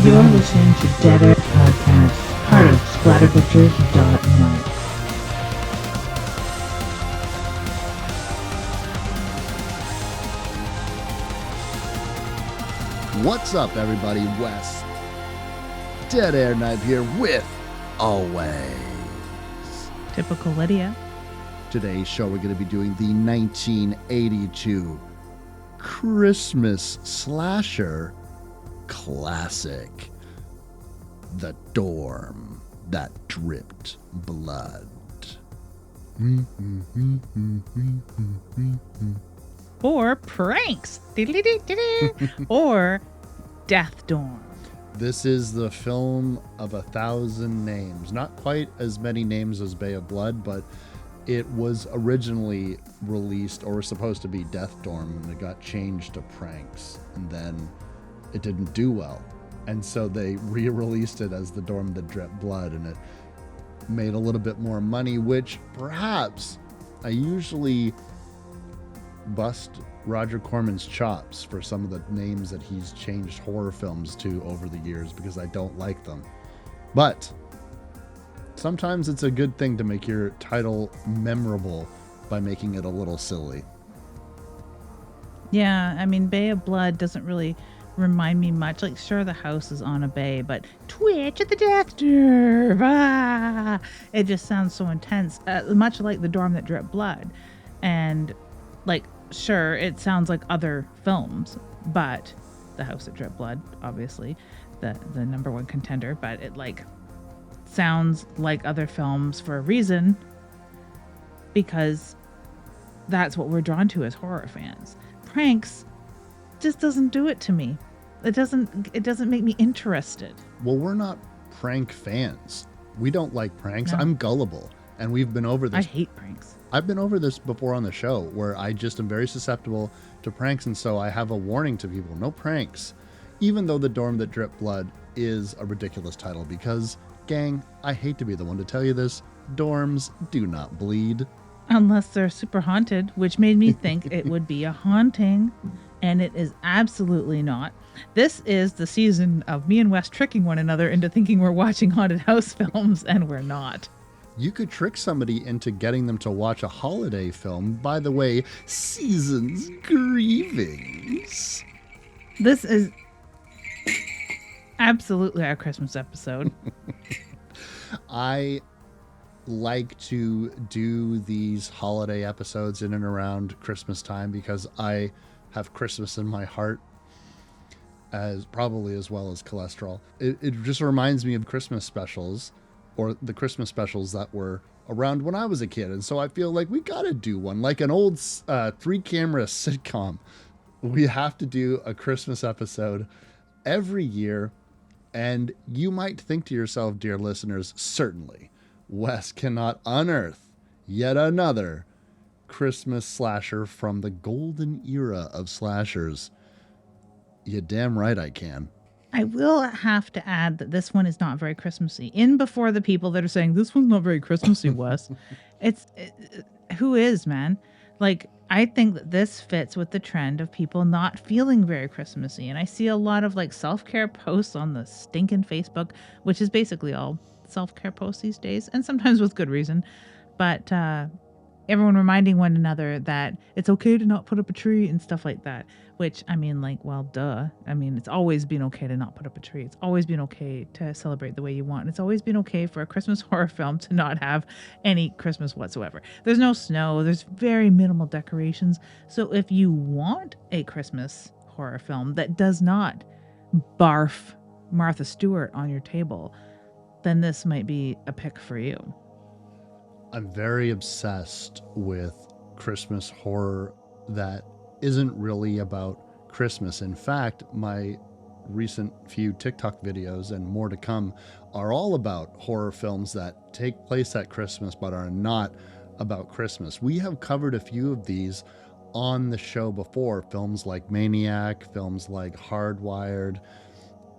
You're listening to Dead Air Podcast, part of splatterbutchers.net. What's up, everybody? Wes, Dead Air Knife here with Always. Typical Lydia. Today's show, we're going to be doing the 1982 Christmas slasher classic, The Dorm That Dripped Blood. Or Pranks. Or Death Dorm. This is the film of 1,000 names. Not quite as many names as Bay of Blood, but it was originally released, or was supposed to be Death Dorm, and it got changed to Pranks, and then it didn't do well. And so they re-released it as The Dorm That Dripped Blood, and it made a little bit more money, which perhaps I usually bust Roger Corman's chops for some of the names that he's changed horror films to over the years because I don't like them. But sometimes it's a good thing to make your title memorable by making it a little silly. Yeah, I mean, Bay of Blood doesn't really remind me much. Like, sure, the house is on a bay, but Twitch at the Death Dorm, it just sounds so intense, much like The Dorm That Dripped Blood. And, like, sure, it sounds like other films, but The House That Dripped Blood, obviously, the number one contender, but it, like, sounds like other films for a reason, because that's what we're drawn to as horror fans. Pranks just doesn't do it to me. It doesn't make me interested. Well, we're not prank fans. We don't like pranks. No. I'm gullible, and we've been over this. I hate pranks. I've been over this before on the show, where I just am very susceptible to pranks, and so I have a warning to people: no pranks. Even though The Dorm That Dripped Blood is a ridiculous title, because, gang, I hate to be the one to tell you this, dorms do not bleed. Unless they're super haunted, which made me think it would be a haunting, and it is absolutely not. This is the season of me and Wes tricking one another into thinking we're watching haunted house films, and we're not. You could trick somebody into getting them to watch a holiday film. By the way, Season's Grievings. This is absolutely our Christmas episode. I like to do these holiday episodes in and around Christmas time because I have Christmas in my heart, as probably as well as cholesterol. It just reminds me of Christmas specials, or the Christmas specials that were around when I was a kid. And so I feel like we got to do one, like an old 3-camera sitcom. We have to do a Christmas episode every year. And you might think to yourself, dear listeners, certainly Wes cannot unearth yet another Christmas slasher from the golden era of slashers. You damn right I can. I will have to add that this one is not very Christmassy. In before the people that are saying, this one's not very Christmassy, Wes. Who is, man? Like, I think that this fits with the trend of people not feeling very Christmassy. And I see a lot of, like, self-care posts on the stinking Facebook, which is basically all self-care posts these days, and sometimes with good reason. But everyone reminding one another that it's okay to not put up a tree and stuff like that. Which, I mean, like, well, duh. I mean, it's always been okay to not put up a tree. It's always been okay to celebrate the way you want. It's always been okay for a Christmas horror film to not have any Christmas whatsoever. There's no snow. There's very minimal decorations. So if you want a Christmas horror film that does not barf Martha Stewart on your table, then this might be a pick for you. I'm very obsessed with Christmas horror that isn't really about Christmas. In fact, my recent few TikTok videos, and more to come, are all about horror films that take place at Christmas but are not about Christmas. We have covered a few of these on the show before, films like Maniac, films like Hardwired,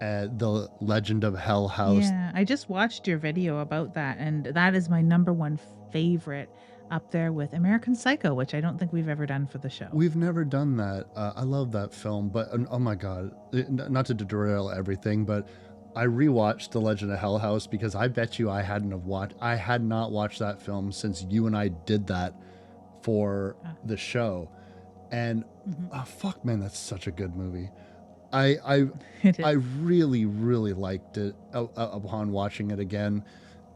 The Legend of Hell House. Yeah, I just watched your video about that, and that is my number one favorite, up there with American Psycho, which I don't think we've ever done for the show. We've never done that. I love that film, but oh my God, not to derail everything, but I rewatched The Legend of Hell House because I bet you I had not watched that film since you and I did that for Uh, the show. And mhm. oh fuck man, that's such a good movie. I I It I is. really really liked it upon watching it again.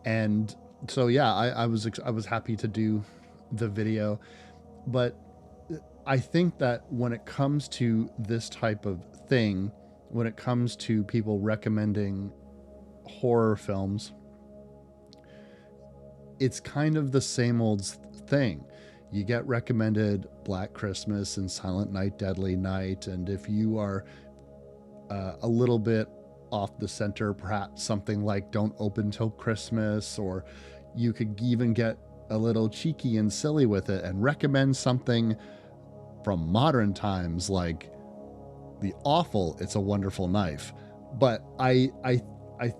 And so yeah, I was happy to do the video, but I think that when it comes to this type of thing, when it comes to people recommending horror films, it's kind of the same old thing. You get recommended Black Christmas and Silent Night, Deadly Night, and if you are a little bit off the center, perhaps something like Don't Open Till Christmas, or you could even get a little cheeky and silly with it and recommend something from modern times like the awful It's a Wonderful Knife. But I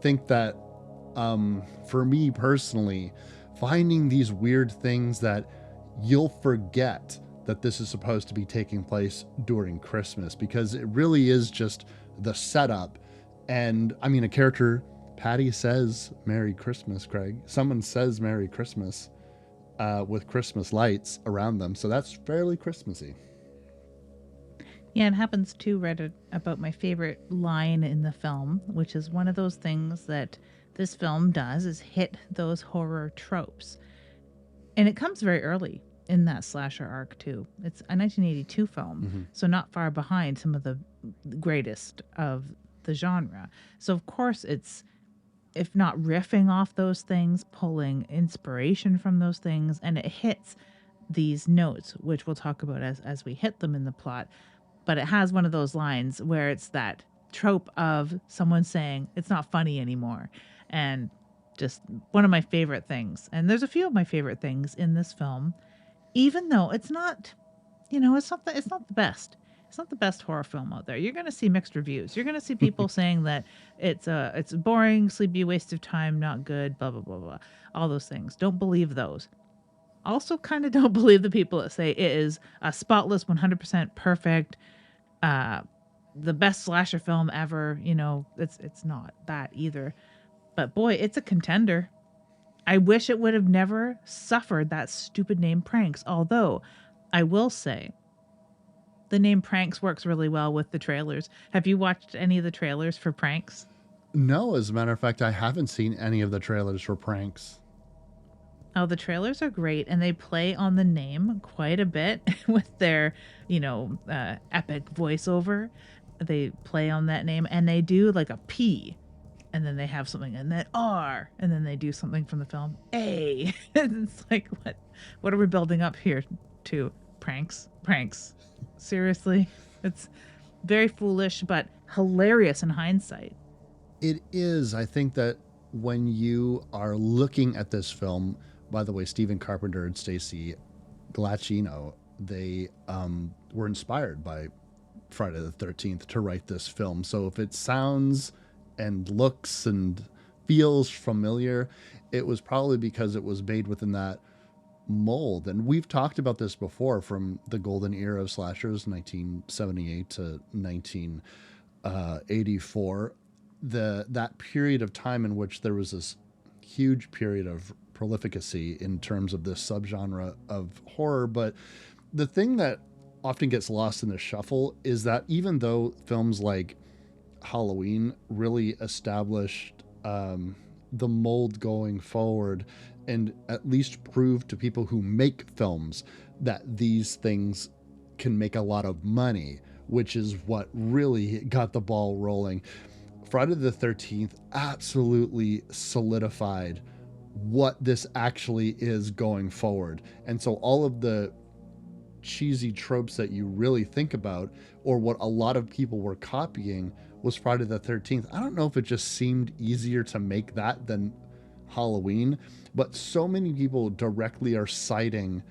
think that for me personally, finding these weird things that you'll forget that this is supposed to be taking place during Christmas, because it really is just the setup. And I mean, a character, Patty, says Merry Christmas, Craig. Someone says Merry Christmas with Christmas lights around them. So that's fairly Christmassy. Yeah, it happens too, right about my favorite line in the film, which is one of those things that this film does is hit those horror tropes. And it comes very early in that slasher arc too. It's a 1982 film, Mm-hmm. so not far behind some of the greatest of the genre. So of course it's, if not riffing off those things, pulling inspiration from those things, and it hits these notes, which we'll talk about as we hit them in the plot. But it has one of those lines where it's that trope of someone saying it's not funny anymore, and just one of my favorite things. And there's a few of my favorite things in this film, even though it's not, it's not the best. It's not the best horror film out there. You're going to see mixed reviews. You're going to see people saying that it's boring, sleepy, waste of time, not good, blah blah blah blah. All those things. Don't believe those. Also, kind of don't believe the people that say it is a spotless, 100% perfect, uh, the best slasher film ever. It's not that either. But boy, it's a contender. I wish it would have never suffered that stupid name Pranks. Although, I will say, the name Pranks works really well with the trailers. Have you watched any of the trailers for Pranks? No, as a matter of fact, I haven't seen any of the trailers for Pranks. Oh, the trailers are great, and they play on the name quite a bit with their, epic voiceover. They play on that name, and they do like a P, and then they have something, and then R, and then they do something from the film A. It's like, what are we building up here to? Pranks. Seriously, it's very foolish, but hilarious in hindsight. It is. I think that when you are looking at this film, by the way, Stephen Carpenter and Stacy Glacino, they were inspired by Friday the 13th to write this film. So if it sounds and looks and feels familiar, it was probably because it was made within that mold. And we've talked about this before, from the golden era of slashers, 1978 to 1984. That period of time in which there was this huge period of prolificacy in terms of this subgenre of horror. But the thing that often gets lost in the shuffle is that even though films like Halloween really established the mold going forward, and at least proved to people who make films that these things can make a lot of money, which is what really got the ball rolling. Friday the 13th absolutely solidified what this actually is going forward. And so all of the cheesy tropes that you really think about, or what a lot of people were copying, was Friday the 13th. I don't know if it just seemed easier to make that than Halloween, but so many people directly are citing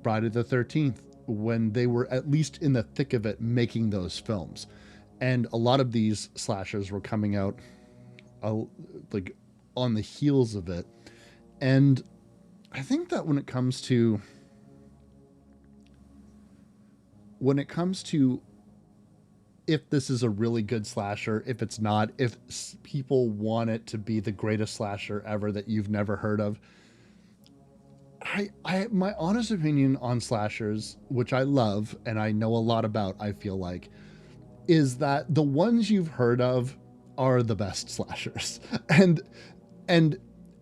Friday the 13th when they were at least in the thick of it making those films. And a lot of these slashers were coming out like on the heels of it. And I think that when it comes to if this is a really good slasher, if it's not, if people want it to be the greatest slasher ever that you've never heard of. My honest opinion on slashers, which I love and I know a lot about, I feel like, is that the ones you've heard of are the best slashers. And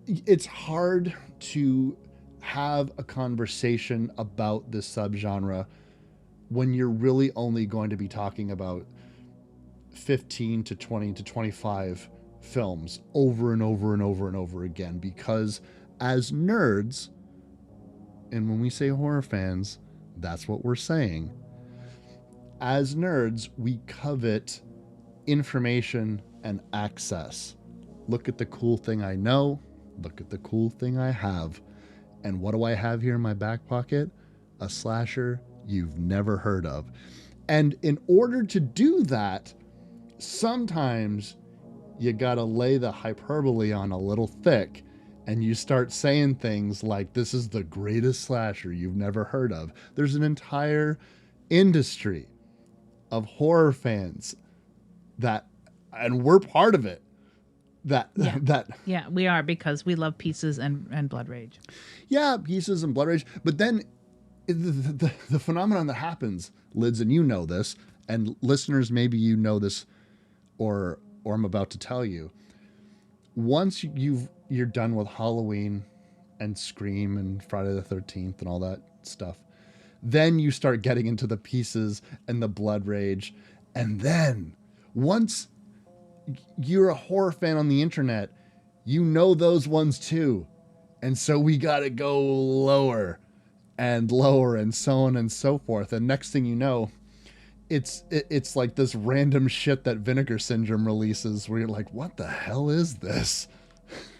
it's hard to have a conversation about this subgenre when you're really only going to be talking about 15 to 20 to 25 films over and over and over and over again, because as nerds, and when we say horror fans, that's what we're saying. As nerds, we covet information and access. Look at the cool thing I know. Look at the cool thing I have. And what do I have here in my back pocket? A slasher you've never heard of. And in order to do that, sometimes you gotta lay the hyperbole on a little thick, and you start saying things like, this is the greatest slasher you've never heard of. There's an entire industry of horror fans that, and we're part of it, Yeah, we are, because we love Pieces and Blood Rage. Yeah, Pieces and Blood Rage. But then the phenomenon that happens, Lids, and you know this, and listeners, maybe you know this, or I'm about to tell you. Once you're done with Halloween and Scream and Friday the 13th and all that stuff, then you start getting into the Pieces and the Blood Rage. And then once you're a horror fan on the internet, you know those ones too. And so we got to go lower and lower and so on and so forth. And next thing you know, it's like this random shit that Vinegar Syndrome releases where you're like, what the hell is this?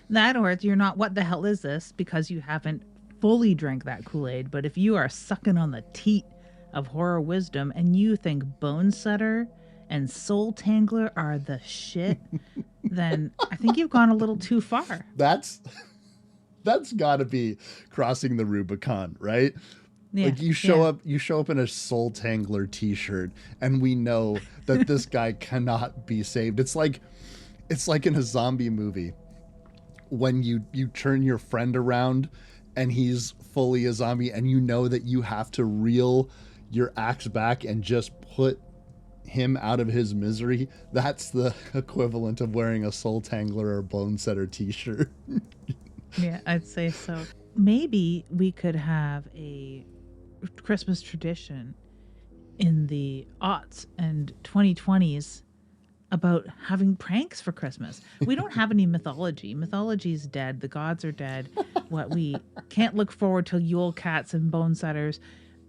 That, or you're not, what the hell is this? Because you haven't fully drank that Kool-Aid. But if you are sucking on the teat of horror wisdom and you think Bone Setter and Soul Tangler are the shit, then I think you've gone a little too far. That's got to be crossing the Rubicon, right? Yeah, like you show up in a Soul Tangler t-shirt, and we know that this guy cannot be saved. It's like in a zombie movie when you turn your friend around and he's fully a zombie, and you know that you have to reel your axe back and just put him out of his misery. That's the equivalent of wearing a Soul Tangler or Bone Setter t-shirt. Yeah, I'd say so. Maybe we could have a Christmas tradition in the aughts and 2020s about having pranks for Christmas. We don't have any mythology. Mythology's dead. The gods are dead. What we can't look forward to Yule Cats and Bone Setters.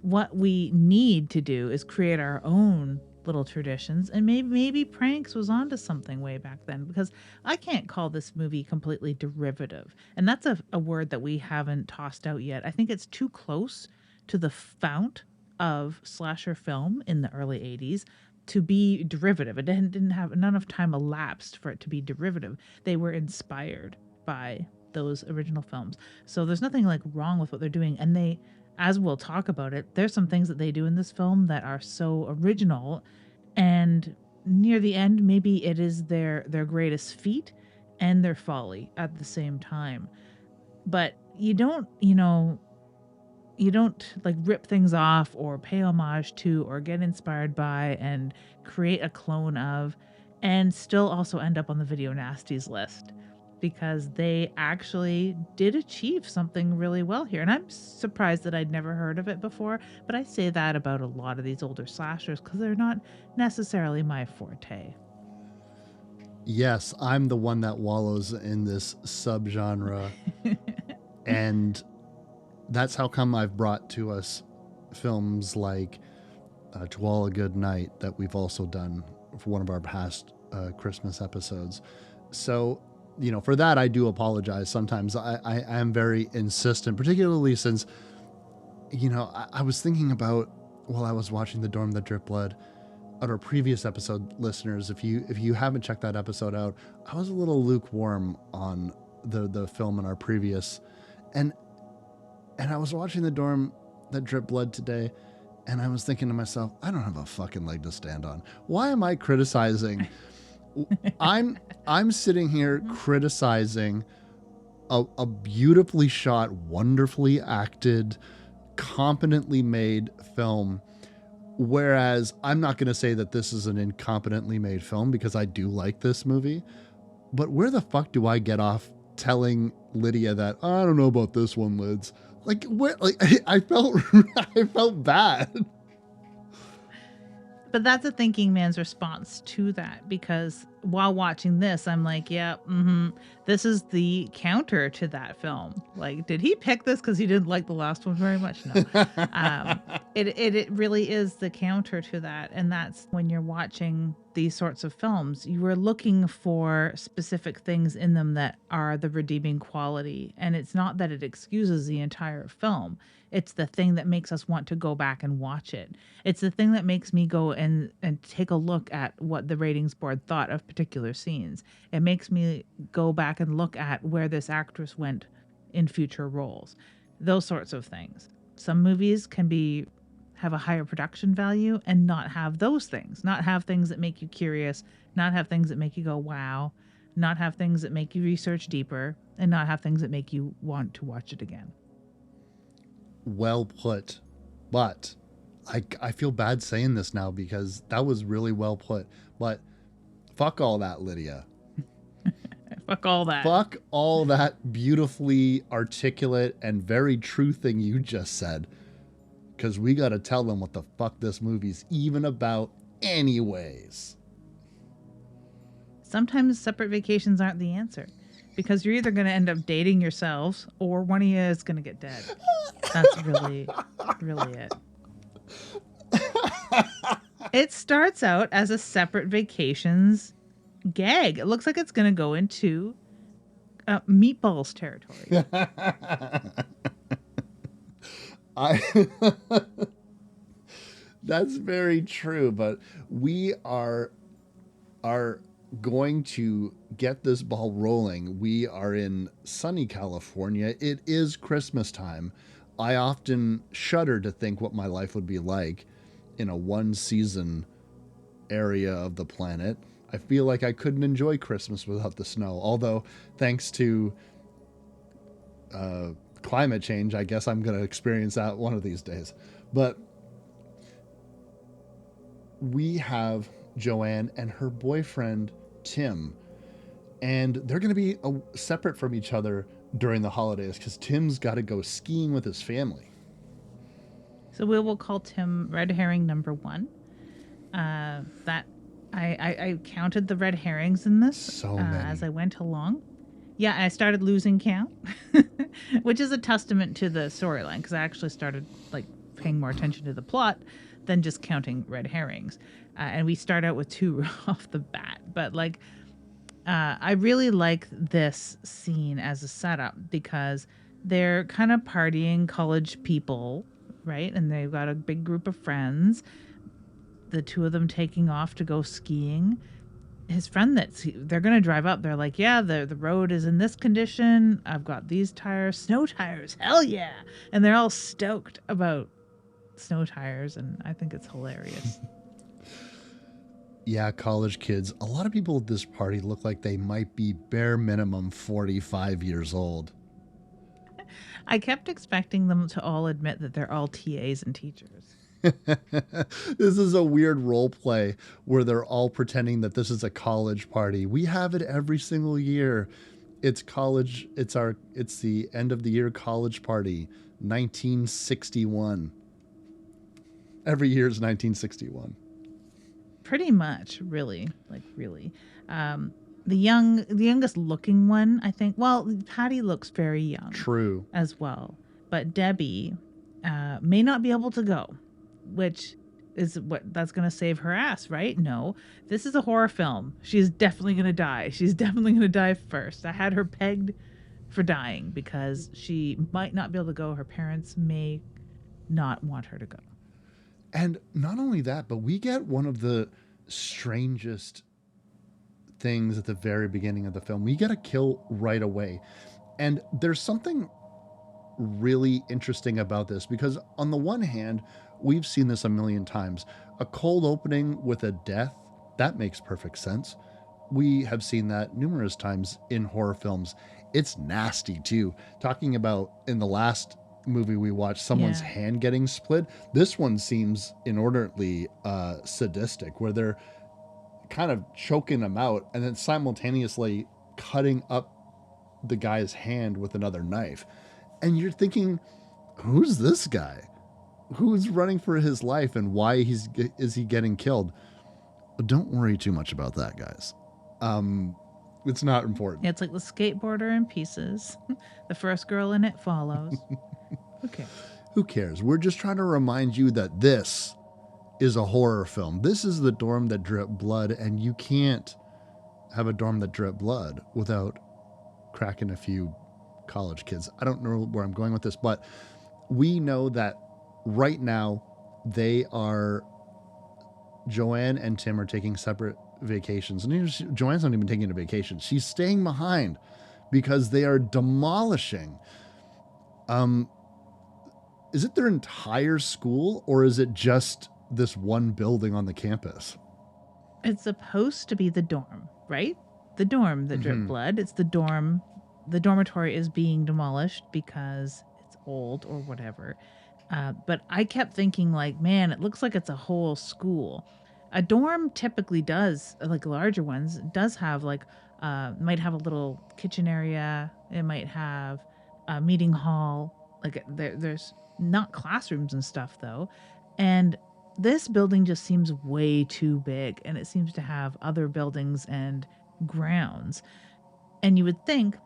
What we need to do is create our own little traditions, and maybe pranks was onto something way back then, because I can't call this movie completely derivative, and that's a word that we haven't tossed out yet. I think it's too close to the fount of slasher film in the early 80s to be derivative. It didn't have enough time elapsed for it to be derivative. They were inspired by those original films, so there's nothing like wrong with what they're doing. And they, as we'll talk about it, there's some things that they do in this film that are so original, and near the end, maybe it is their greatest feat and their folly at the same time. But you don't like rip things off or pay homage to or get inspired by and create a clone of and still also end up on the Video Nasties list, because they actually did achieve something really well here. And I'm surprised that I'd never heard of it before, but I say that about a lot of these older slashers because they're not necessarily my forte. Yes, I'm the one that wallows in this subgenre. And that's how come I've brought to us films like To All a Good Night that we've also done for one of our past Christmas episodes. So, for that, I do apologize. Sometimes I am very insistent, particularly since, I was thinking about, while I was watching The Dorm That Dripped Blood, on our previous episode, listeners, if you haven't checked that episode out, I was a little lukewarm on the film in our previous, and I was watching The Dorm That Dripped Blood today, And I was thinking to myself, I don't have a fucking leg to stand on. Why am I criticizing? I'm sitting here criticizing a beautifully shot, wonderfully acted, competently made film. Whereas I'm not going to say that this is an incompetently made film because I do like this movie. But where the fuck do I get off telling Lydia that, I don't know about this one, Lids? Like, where? Like, I felt, I felt bad. But that's a thinking man's response to that, because while watching this, I'm like, yeah, this is the counter to that film. Like, did he pick this because he didn't like the last one very much? No. It really is the counter to that. And that's when you're watching these sorts of films, you are looking for specific things in them that are the redeeming quality. And it's not that it excuses the entire film. It's the thing that makes us want to go back and watch it. It's the thing that makes me go and take a look at what the ratings board thought of particular scenes. It makes me go back and look at where this actress went in future roles. Those sorts of things. Some movies can have a higher production value and not have those things, not have things that make you curious, not have things that make you go, wow, not have things that make you research deeper, and not have things that make you want to watch it again. Well put. But I feel bad saying this now because that was really well put. But fuck all that, Lydia. Fuck all that. Fuck all that beautifully articulate and very true thing you just said. Because we got to tell them what the fuck this movie's even about anyways. Sometimes separate vacations aren't the answer, because you're either going to end up dating yourselves or one of you is going to get dead. That's really, really it. It starts out as a separate vacations gag. It looks like it's going to go into meatballs territory. That's very true, but we are going to get this ball rolling. We are in sunny California. It is Christmas time. I often shudder to think what my life would be like in a one season area of the planet. I feel like I couldn't enjoy Christmas without the snow. Although, thanks to climate change, I guess I'm going to experience that one of these days. But we have Joanne and her boyfriend, Tim, and they're going to be separate from each other during the holidays because Tim's got to go skiing with his family. So we will call Tim red herring number 1. That I counted the red herrings in this So many. as I went along. Yeah, I started losing count, which is a testament to the storyline, because I actually started like paying more attention to the plot than just counting red herrings. And we start out with 2 off the bat. But like, I really like this scene as a setup because they're kind of partying college people, right? And they've got a big group of friends. The 2 of them taking off to go skiing. His friend they're going to drive up. They're like, yeah, the road is in this condition. I've got these tires, snow tires. Hell yeah. And they're all stoked about snow tires. And I think it's hilarious. Yeah, college kids. A lot of people at this party look like they might be bare minimum 45 years old. I kept expecting them to all admit that they're all TAs and teachers. This is a weird role play where they're all pretending that this is a college party. We have it every single year. It's college. It's the end of the year college party, 1961. Every year is 1961. Pretty much, really. Like, really. The youngest looking one, I think. Well, Patty looks very young. True. As well. But Debbie may not be able to go, which is that's going to save her ass, right? No, this is a horror film. She's definitely going to die. She's definitely going to die first. I had her pegged for dying because she might not be able to go. Her parents may not want her to go. And not only that, but we get one of the strangest things at the very beginning of the film. We get a kill right away. And there's something really interesting about this because on the one hand, We've seen this a million times. A cold opening with a death, that makes perfect sense. We have seen that numerous times in horror films. It's nasty too. Talking about in the last movie we watched, someone's Yeah. hand getting split. This one seems inordinately sadistic, where they're kind of choking him out and then simultaneously cutting up the guy's hand with another knife. And you're thinking, who's this guy? Who's running for his life and why is he getting killed? But don't worry too much about that, guys. It's not important. Yeah, it's like the skateboarder in pieces. The first girl in it follows. Who cares? Who cares? We're just trying to remind you that this is a horror film. This is the dorm that dripped blood, and you can't have a dorm that dripped blood without cracking a few college kids. I don't know where I'm going with this, but we know that right now Joanne and Tim are taking separate vacations. And Joanne's not even taking a vacation. She's staying behind because they are demolishing. Is it their entire school, or is it just this one building on the campus? It's supposed to be the dorm, right? The dorm that dripped blood. It's the dorm. The dormitory is being demolished because it's old or whatever. But I kept thinking, like, man, it looks like it's a whole school. A dorm typically does, like larger ones, does have like, might have a little kitchen area. It might have a meeting hall. Like there's not classrooms and stuff though. And this building just seems way too big, and it seems to have other buildings and grounds. And you would think,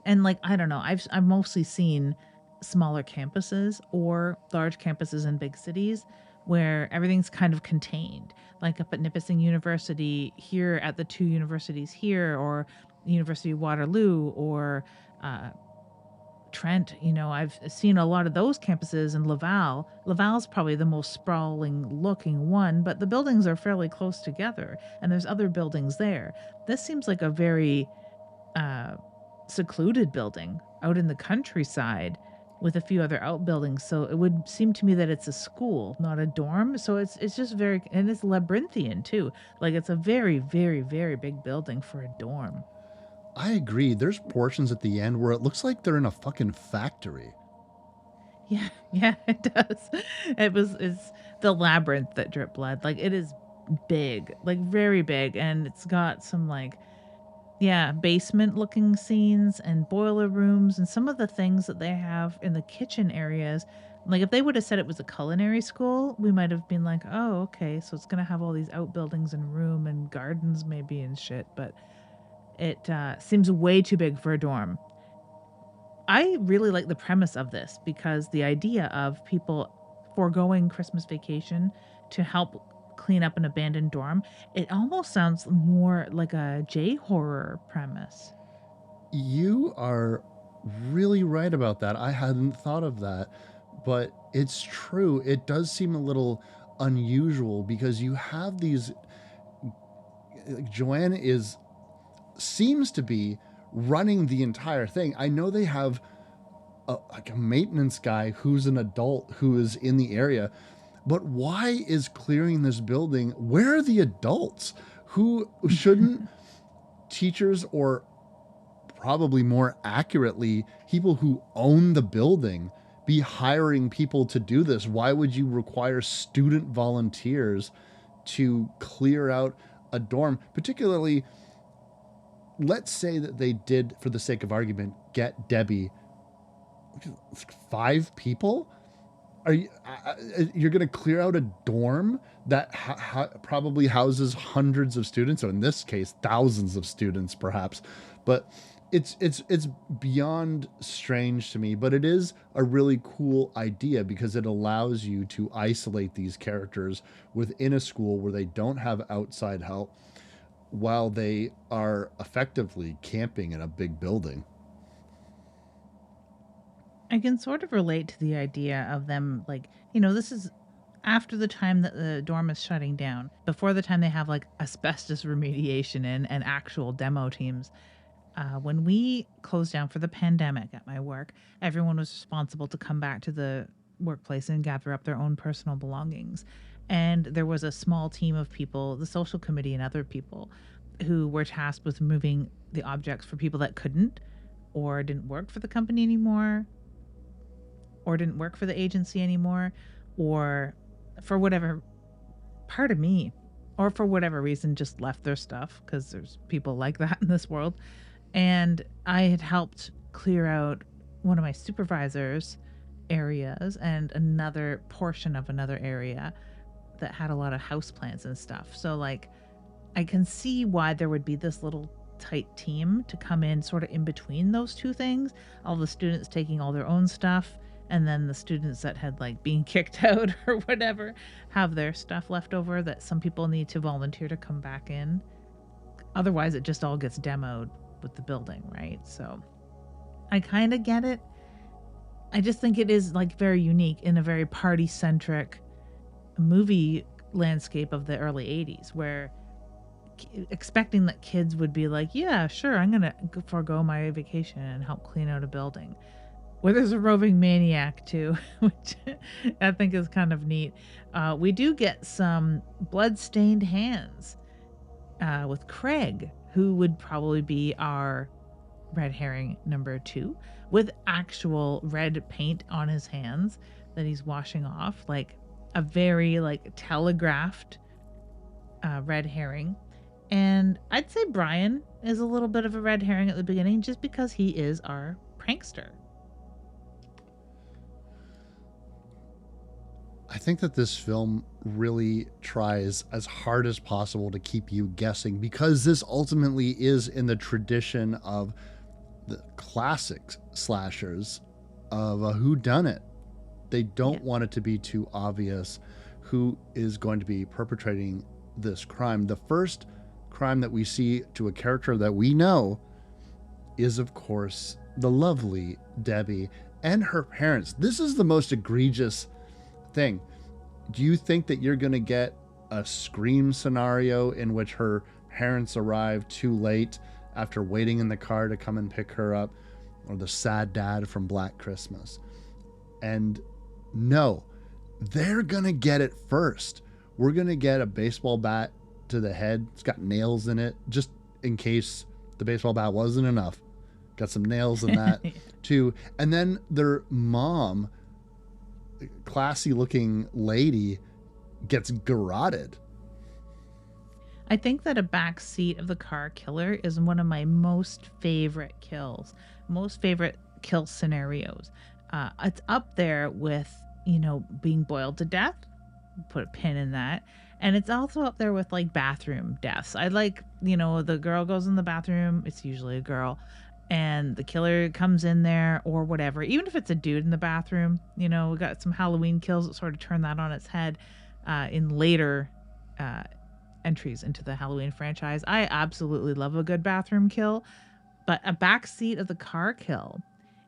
and like I don't know, I've mostly seen smaller campuses or large campuses in big cities where everything's kind of contained, like up at Nipissing University, here at the two universities here, or University of Waterloo, or Trent. I've seen a lot of those campuses in Laval. Laval's probably the most sprawling looking one, but the buildings are fairly close together, and there's other buildings there. This seems like a very secluded building out in the countryside with a few other outbuildings. So it would seem to me that it's a school, not a dorm. So it's just very, and it's labyrinthian too. Like it's a very, very, very big building for a dorm. I agree. There's portions at the end where it looks like they're in a fucking factory. Yeah, yeah, it does. It's the labyrinth that drip blood. Like it is big, like very big, and it's got some like, yeah, basement looking scenes and boiler rooms and some of the things that they have in the kitchen areas. Like if they would have said it was a culinary school, we might have been like, oh, okay, so it's gonna have all these outbuildings and room and gardens maybe and shit. But it seems way too big for a dorm. I really like the premise of this because the idea of people foregoing Christmas vacation to help clean up an abandoned dorm, it almost sounds more like a J horror premise. You are really right about that. I hadn't thought of that, but it's true. It does seem a little unusual because you have these. Joanne seems to be running the entire thing. I know they have like a maintenance guy who's an adult who is in the area, but why is clearing this building? Where are the adults? Who shouldn't teachers, or probably more accurately, people who own the building, be hiring people to do this? Why would you require student volunteers to clear out a dorm? Particularly, let's say that they did, for the sake of argument, get Debbie 5 people. Are you're going to clear out a dorm that probably houses hundreds of students, or in this case thousands of students perhaps? But it's beyond strange to me, but it is a really cool idea because it allows you to isolate these characters within a school where they don't have outside help while they are effectively camping in a big building. I can sort of relate to the idea of them, like, this is after the time that the dorm is shutting down, before the time they have like asbestos remediation and actual demo teams. When we closed down for the pandemic at my work, everyone was responsible to come back to the workplace and gather up their own personal belongings. And there was a small team of people, the social committee and other people, who were tasked with moving the objects for people that couldn't or didn't work for the company anymore or didn't work for the agency anymore or for whatever part of me or for whatever reason just left their stuff, because there's people like that in this world. And I had helped clear out one of my supervisors' areas and another portion of another area that had a lot of house plants and stuff. So like I can see why there would be this little tight team to come in sort of in between those two things. All the students taking all their own stuff, and then the students that had like being kicked out or whatever have their stuff left over that some people need to volunteer to come back in. Otherwise it just all gets demoed with the building, right? So I kind of get it. I just think it is like very unique in a very party centric movie landscape of the early 80s, where expecting that kids would be like, yeah, sure, I'm going to forego my vacation and help clean out a building. Where there's a roving maniac too, which I think is kind of neat. We do get some blood-stained hands with Craig, who would probably be our red herring number 2, with actual red paint on his hands that he's washing off, like a very like telegraphed red herring. And I'd say Brian is a little bit of a red herring at the beginning just because he is our prankster. I think that this film really tries as hard as possible to keep you guessing, because this ultimately is in the tradition of the classic slashers of a whodunit. They don't want it to be too obvious who is going to be perpetrating this crime. The first crime that we see to a character that we know is, of course, the lovely Debbie and her parents. This is the most egregious thing. Do you think that you're going to get a Scream scenario in which her parents arrive too late after waiting in the car to come and pick her up, or the sad dad from Black Christmas? And no, they're going to get it first. We're going to get a baseball bat to the head. It's got nails in it, just in case the baseball bat wasn't enough. Got some nails in that too. And then their mom, classy looking lady, gets garroted. I think that a back seat of the car killer is one of my most favorite kills, most favorite kill scenarios. It's up there with, being boiled to death. Put a pin in that. And it's also up there with like bathroom deaths. I like, the girl goes in the bathroom. It's usually a girl. And the killer comes in there or whatever. Even if it's a dude in the bathroom, we got some Halloween kills that sort of turn that on its head in later entries into the Halloween franchise. I absolutely love a good bathroom kill, but a backseat of the car kill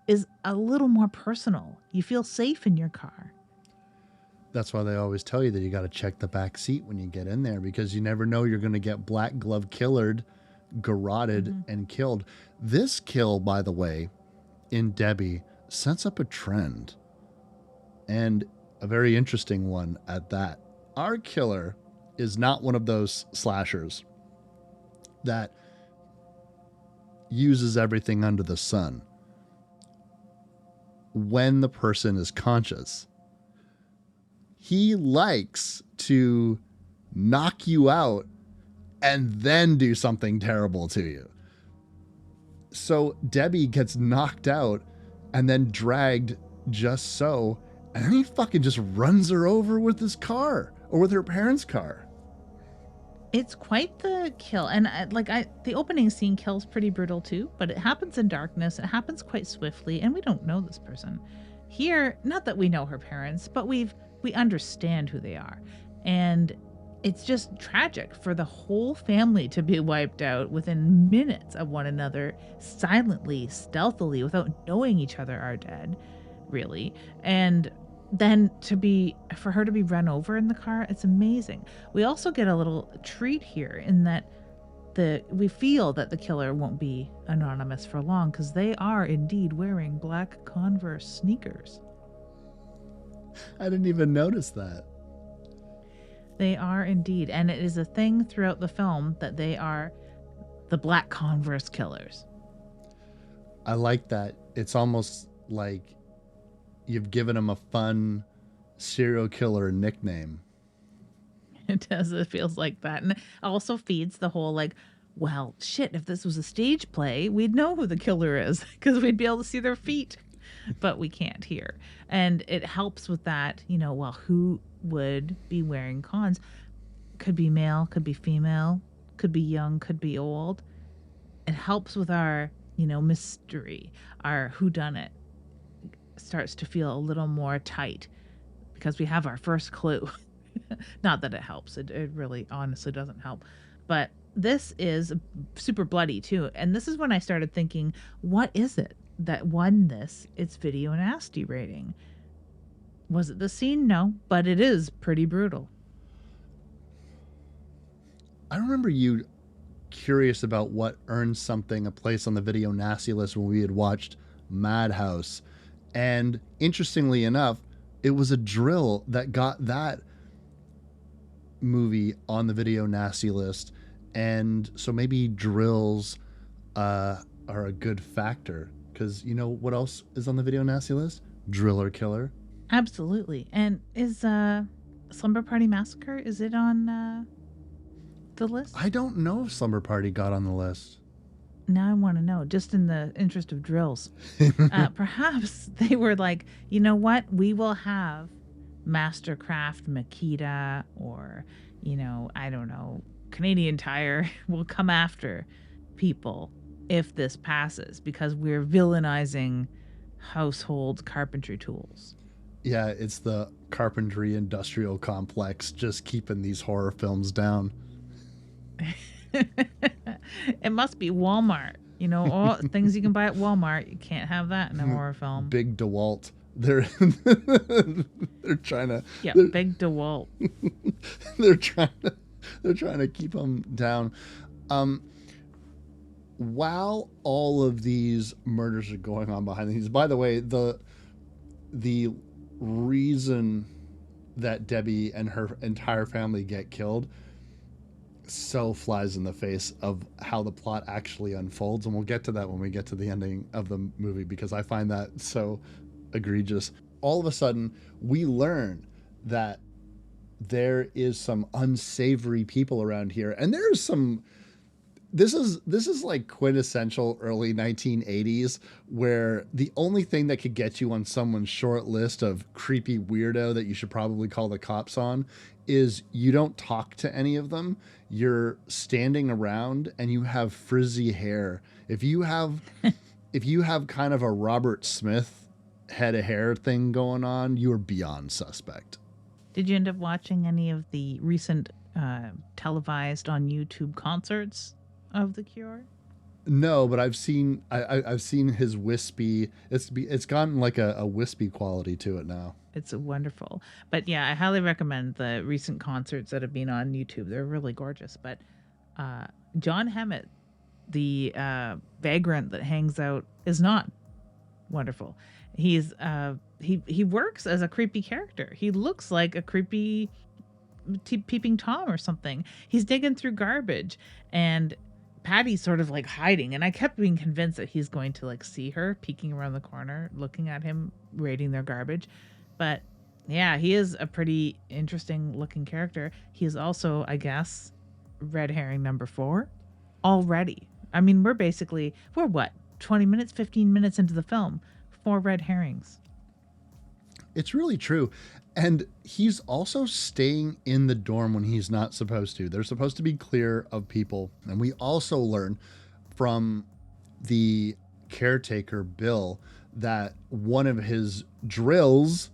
is a little more personal. You feel safe in your car. That's why they always tell you that you got to check the back seat when you get in there, because you never know, you're going to get black glove killered, garroted, and killed. This kill, by the way, in Debbie, sets up a trend, and a very interesting one at that. Our killer is not one of those slashers that uses everything under the sun. When the person is conscious, he likes to knock you out and then do something terrible to you. So Debbie gets knocked out and then dragged just so, and then he fucking just runs her over with his car, or with her parents' car. It's quite the kill. And the opening scene kills pretty brutal too, but it happens in darkness. It happens quite swiftly, and we don't know this person. Here, not that we know her parents, but we understand who they are. And it's just tragic for the whole family to be wiped out within minutes of one another, silently, stealthily, without knowing each other are dead, really. And then for her to be run over in the car, it's amazing. We also get a little treat here in that we feel that the killer won't be anonymous for long, because they are indeed wearing black Converse sneakers. I didn't even notice that. They are indeed. And it is a thing throughout the film that they are the Black Converse killers. I like that. It's almost like you've given them a fun serial killer nickname. It does. It feels like that. And it also feeds the whole like, well, shit, if this was a stage play, we'd know who the killer is because we'd be able to see their feet, but we can't here. And it helps with that, well, who would be wearing cons? Could be male, could be female, could be young, could be old. It helps with our, mystery, our whodunit starts to feel a little more tight because we have our first clue. Not that it helps. It really honestly doesn't help. But this is super bloody too. And this is when I started thinking, what is it that won this its video nasty rating? Was it the scene? No, but it is pretty brutal. I remember you curious about what earned something a place on the video nasty list when we had watched Madhouse. And interestingly enough, it was a drill that got that movie on the video nasty list. And so maybe drills are a good factor because you know what else is on the video nasty list? Driller Killer. Absolutely. And is Slumber Party Massacre, is it on the list? I don't know if Slumber Party got on the list. Now I want to know, just in the interest of drills. Perhaps they were like, you know what? We will have Mastercraft Makita or, I don't know, Canadian Tire will come after people if this passes because we're villainizing household carpentry tools. Yeah, it's the carpentry industrial complex just keeping these horror films down. It must be Walmart. All things you can buy at Walmart. You can't have that in a horror film. Big DeWalt. They're trying to. Yeah, Big DeWalt. They're trying to keep them down. While all of these murders are going on behind these, by the way, the reason that Debbie and her entire family get killed so flies in the face of how the plot actually unfolds, and we'll get to that when we get to the ending of the movie because I find that so egregious. All of a sudden we learn that there is some unsavory people around here, and there's some this is like quintessential early 1980s where the only thing that could get you on someone's short list of creepy weirdo that you should probably call the cops on is you don't talk to any of them. You're standing around and you have frizzy hair. If you have kind of a Robert Smith head of hair thing going on, you're beyond suspect. Did you end up watching any of the recent televised on YouTube concerts of The Cure? No, but I've seen his wispy. It's gotten like a wispy quality to it now. It's wonderful. But yeah, I highly recommend the recent concerts that have been on YouTube. They're really gorgeous. But John Hammett, the vagrant that hangs out, is not wonderful. He's he works as a creepy character. He looks like a creepy peeping Tom or something. He's digging through garbage and Patty's sort of like hiding, and I kept being convinced that he's going to like see her peeking around the corner looking at him raiding their garbage. But yeah, he is a pretty interesting looking character. He is also, I guess, red herring number 4 already. I mean, we're what, 20 minutes, 15 minutes into the film, 4 red herrings. It's really true. And he's also staying in the dorm when he's not supposed to. They're supposed to be clear of people. And we also learn from the caretaker, Bill, that one of his drills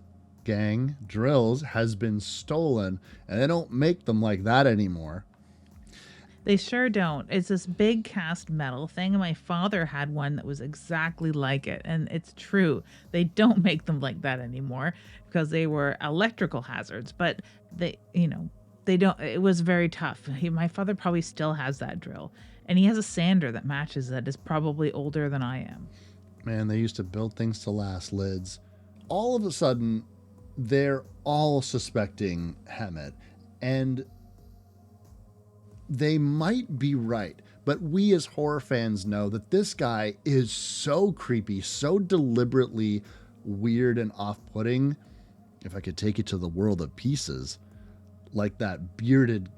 has been stolen. And they don't make them like that anymore. They sure don't. It's this big cast metal thing. And my father had one that was exactly like it. And it's true. They don't make them like that anymore because they were electrical hazards. But they don't. It was very tough. My father probably still has that drill. And he has a sander that matches that is probably older than I am. Man, they used to build things to last, lids. All of a sudden, they're all suspecting Hammett, and they might be right. But we as horror fans know that this guy is so creepy, so deliberately weird and off-putting. If I could take it to the world of pieces, like that bearded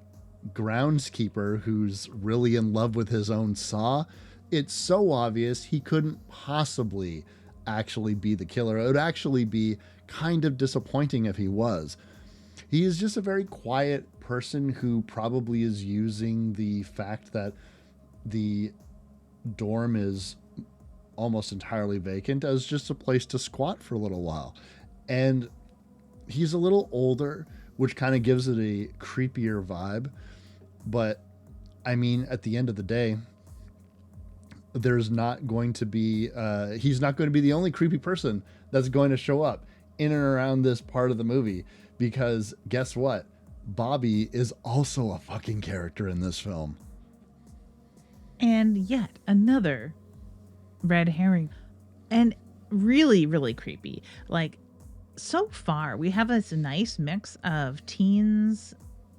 groundskeeper who's really in love with his own saw, it's so obvious he couldn't possibly actually be the killer. It would actually be kind of disappointing if he was. He is just a very quiet person who probably is using the fact that the dorm is almost entirely vacant as just a place to squat for a little while. And he's a little older, which kind of gives it a creepier vibe. But I mean, at the end of the day, there's not going to be, he's not going to be the only creepy person that's going to show up in and around this part of the movie, because guess what? Bobby is also a fucking character in this film. And yet another red herring. And really, really creepy. Like, so far, we have this nice mix of teens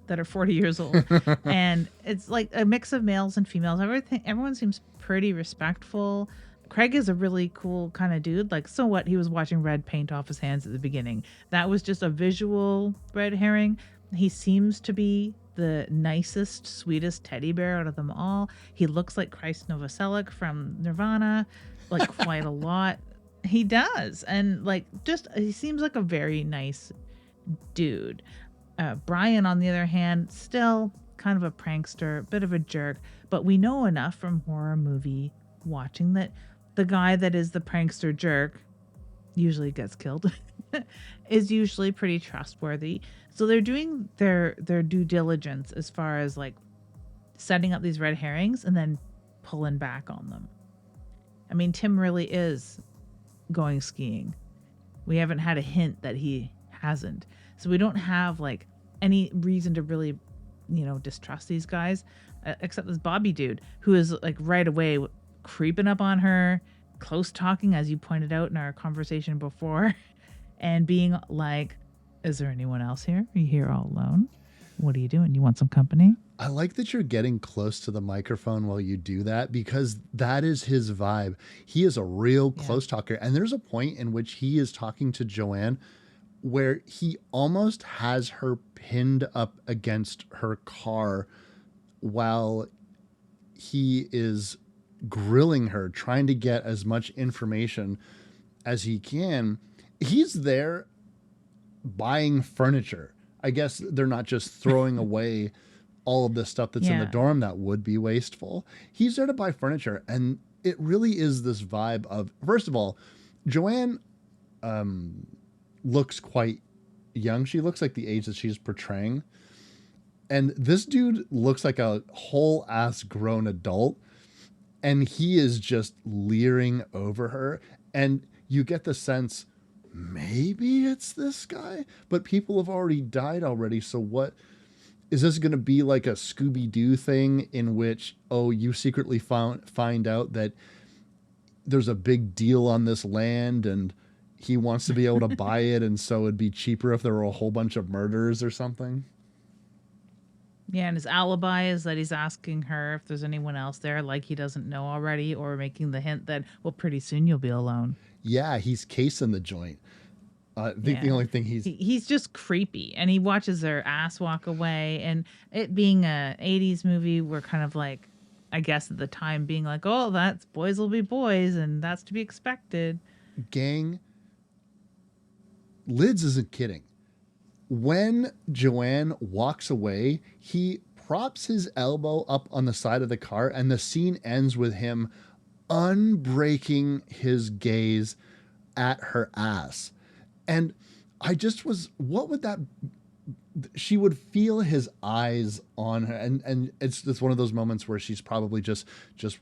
that are 40 years old. And it's like a mix of males and females. Everyone seems pretty respectful. Craig is a really cool kind of dude. Like, so what? He was watching red paint off his hands at the beginning. That was just a visual red herring. He seems to be the nicest, sweetest teddy bear out of them all. He looks like Christ Novoselic from Nirvana, like quite a lot. He does. And like, just, he seems like a very nice dude. Brian, on the other hand, still kind of a prankster, bit of a jerk, but we know enough from horror movie watching that the guy that is the prankster jerk usually gets killed, is usually pretty trustworthy. So they're doing their due diligence as far as like setting up these red herrings and then pulling back on them. I mean, Tim really is going skiing. We haven't had a hint that he hasn't. So we don't have like any reason to really, distrust these guys, except this Bobby dude who is like right away creeping up on her, close talking, as you pointed out in our conversation before, and being like, is there anyone else here? Are you here all alone? What are you doing? You want some company? I like that you're getting close to the microphone while you do that, because that is his vibe. He is a real close talker. And there's a point in which he is talking to Joanne where he almost has her pinned up against her car while he is grilling her, trying to get as much information as he can. He's there buying furniture. I guess they're not just throwing away all of the stuff that's in the dorm that would be wasteful. He's there to buy furniture. And it really is this vibe of, first of all, Joanne looks quite young. She looks like the age that she's portraying. And this dude looks like a whole ass grown adult. And he is just leering over her. And you get the sense, maybe it's this guy, but people have already died already. So what is this going to be, like a Scooby-Doo thing in which, you secretly find out that there's a big deal on this land and he wants to be able to buy it. And so it'd be cheaper if there were a whole bunch of murders or something. Yeah, and his alibi is that he's asking her if there's anyone else there, like he doesn't know already, or making the hint that, well, pretty soon you'll be alone. Yeah, he's casing the joint. I think the only thing he's just creepy, and he watches their ass walk away. And it being a 80s movie, we're kind of like, I guess at the time being like, oh, that's boys will be boys, and that's to be expected. Gang, Lids isn't kidding. When Joanne walks away, he props his elbow up on the side of the car, and the scene ends with him unbreaking his gaze at her ass. And I just was, what would that, she would feel his eyes on her. And it's one of those moments where she's probably just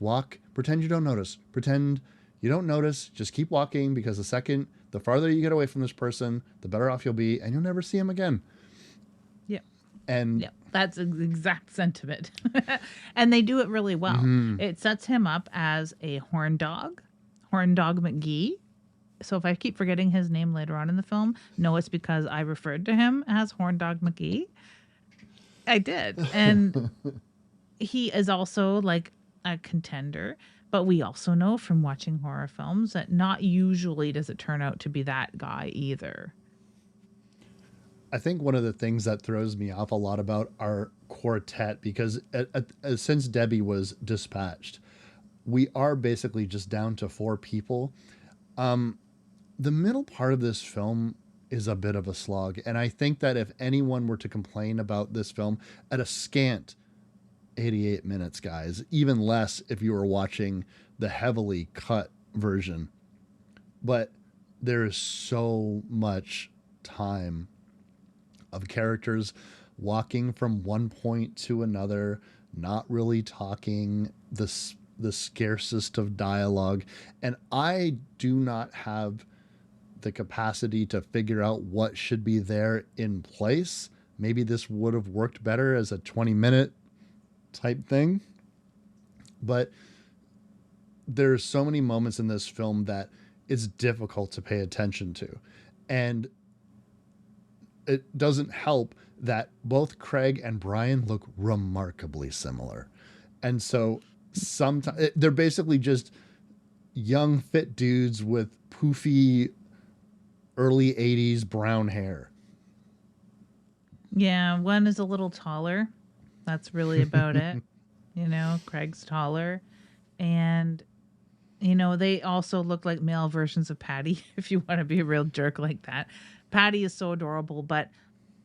walk, pretend you don't notice, pretend you don't notice, just keep walking, because the farther you get away from this person, the better off you'll be, and you'll never see him again. Yep. And yep, that's the exact sentiment. And they do it really well. Mm-hmm. It sets him up as a horn dog McGee. So if I keep forgetting his name later on in the film, no, it's because I referred to him as Horn Dog McGee. I did. And he is also like a contender, but we also know from watching horror films that not usually does it turn out to be that guy either. I think one of the things that throws me off a lot about our quartet, because since Debbie was dispatched, we are basically just down to four people. The middle part of this film is a bit of a slog. And I think that if anyone were to complain about this film at a scant 88 minutes, guys, even less if you were watching the heavily cut version, but there is so much time of characters walking from one point to another, not really talking, the scarcest of dialogue. And I do not have the capacity to figure out what should be there in place. Maybe this would have worked better as a 20-minute type thing. But there's so many moments in this film that it's difficult to pay attention to. And it doesn't help that both Craig and Brian look remarkably similar. And so sometimes they're basically just young, fit dudes with poofy early 80s brown hair. Yeah, one is a little taller. That's really about it. Craig's taller. And, they also look like male versions of Patty, if you want to be a real jerk like that. Patty is so adorable, but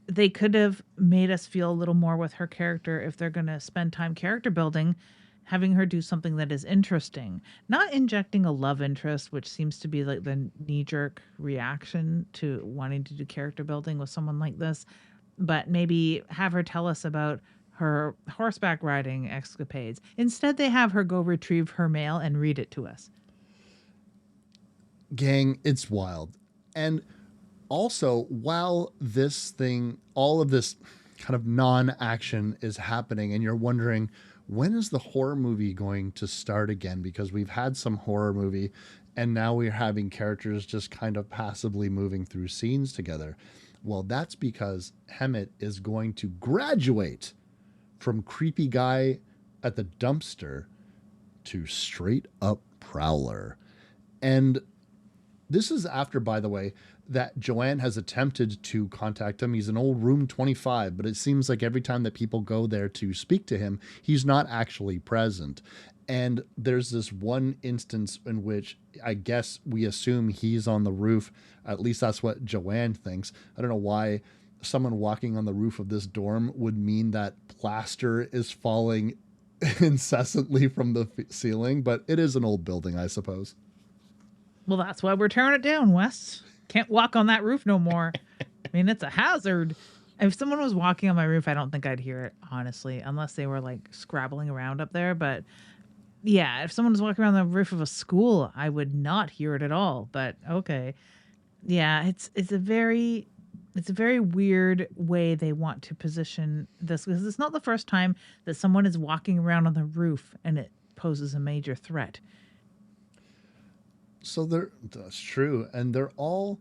they could have made us feel a little more with her character if they're going to spend time character building, having her do something that is interesting, not injecting a love interest, which seems to be like the knee jerk reaction to wanting to do character building with someone like this, but maybe have her tell us about her horseback riding escapades. Instead, they have her go retrieve her mail and read it to us. Gang, it's wild. And also, while all of this kind of non-action is happening, and you're wondering, when is the horror movie going to start again? Because we've had some horror movie, and now we're having characters just kind of passively moving through scenes together. Well, that's because Hemet is going to graduate from creepy guy at the dumpster to straight up prowler. And this is after, by the way, that Joanne has attempted to contact him. He's in old room 25, but it seems like every time that people go there to speak to him, he's not actually present. And there's this one instance in which I guess we assume he's on the roof. At least that's what Joanne thinks. I don't know why someone walking on the roof of this dorm would mean that plaster is falling incessantly from the ceiling, but it is an old building, I suppose. Well, that's why we're tearing it down, Wes. Can't walk on that roof no more. I mean, it's a hazard. If someone was walking on my roof, I don't think I'd hear it, honestly, unless they were like scrabbling around up there. But yeah, if someone was walking around the roof of a school, I would not hear it at all. But okay. Yeah, it's a very weird way they want to position this, because it's not the first time that someone is walking around on the roof and it poses a major threat. So that's true, and they're all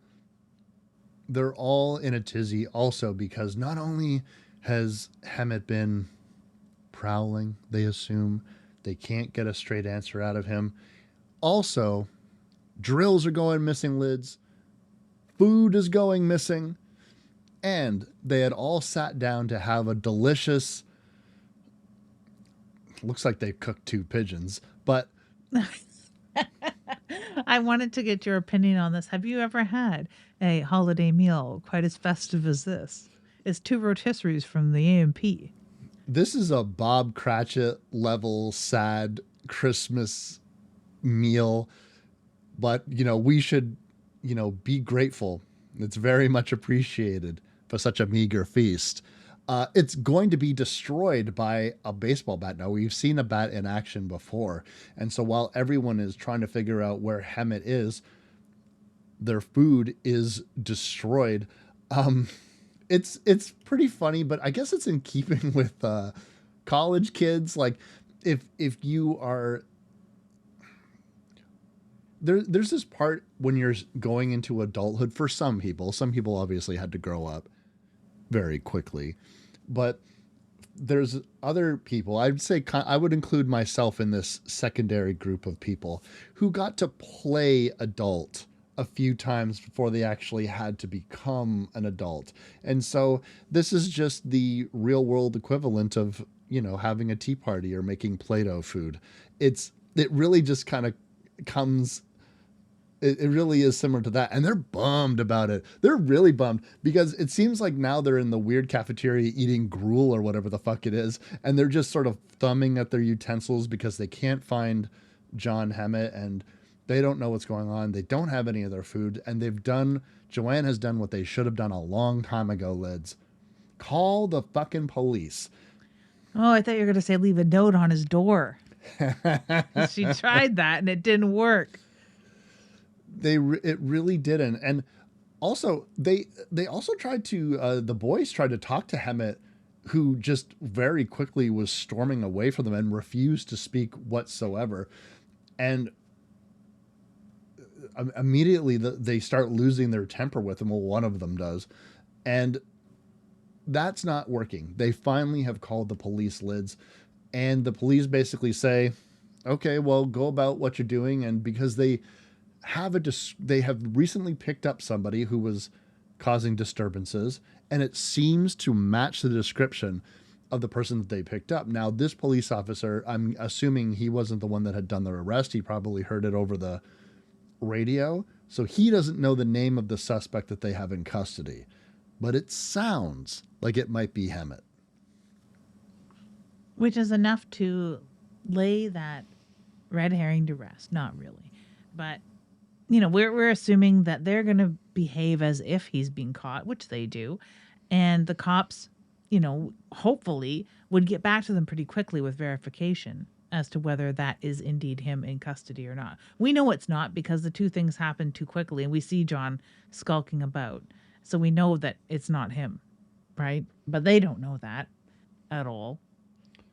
in a tizzy also, because not only has Hemet been prowling, they assume they can't get a straight answer out of him. Also, drills are going missing, lids. Food is going missing. And they had all sat down to have a delicious, looks like they cooked 2 pigeons, but I wanted to get your opinion on this. Have you ever had a holiday meal quite as festive as this? It's 2 rotisseries from the A&P. This is a Bob Cratchit level sad Christmas meal, but we should, be grateful. It's very much appreciated for such a meager feast. It's going to be destroyed by a baseball bat. Now, we've seen a bat in action before. And so while everyone is trying to figure out where Hemet is, their food is destroyed. It's pretty funny, but I guess it's in keeping with college kids. Like, if you are... there's this part when you're going into adulthood for some people. Some people obviously had to grow up very quickly, but there's other people. I'd say I would include myself in this secondary group of people who got to play adult a few times before they actually had to become an adult. And so this is just the real world equivalent of, having a tea party or making Play-Doh food. It really just kind of comes it really is similar to that. And they're bummed about it. They're really bummed because it seems like now they're in the weird cafeteria eating gruel or whatever the fuck it is. And they're just sort of thumbing at their utensils because they can't find John Hammett and they don't know what's going on. They don't have any of their food. And Joanne has done what they should have done a long time ago, Lids. Call the fucking police. Oh, I thought you were going to say leave a note on his door. She tried that and it didn't work. It really didn't. And also they also tried to the boys tried to talk to Hammett, who just very quickly was storming away from them and refused to speak whatsoever. And immediately they start losing their temper with him. Well, one of them does. And that's not working. They finally have called the police, Lids, and the police basically say, okay, well, go about what you're doing. And because they have recently picked up somebody who was causing disturbances, and it seems to match the description of the person that they picked up. Now, this police officer, I'm assuming he wasn't the one that had done the arrest. He probably heard it over the radio. So he doesn't know the name of the suspect that they have in custody. But it sounds like it might be Hammett. Which is enough to lay that red herring to rest. Not really. But, we're assuming that they're going to behave as if he's being caught, which they do. And the cops, hopefully would get back to them pretty quickly with verification as to whether that is indeed him in custody or not. We know it's not because the two things happen too quickly and we see John skulking about. So we know that it's not him, right? But they don't know that at all.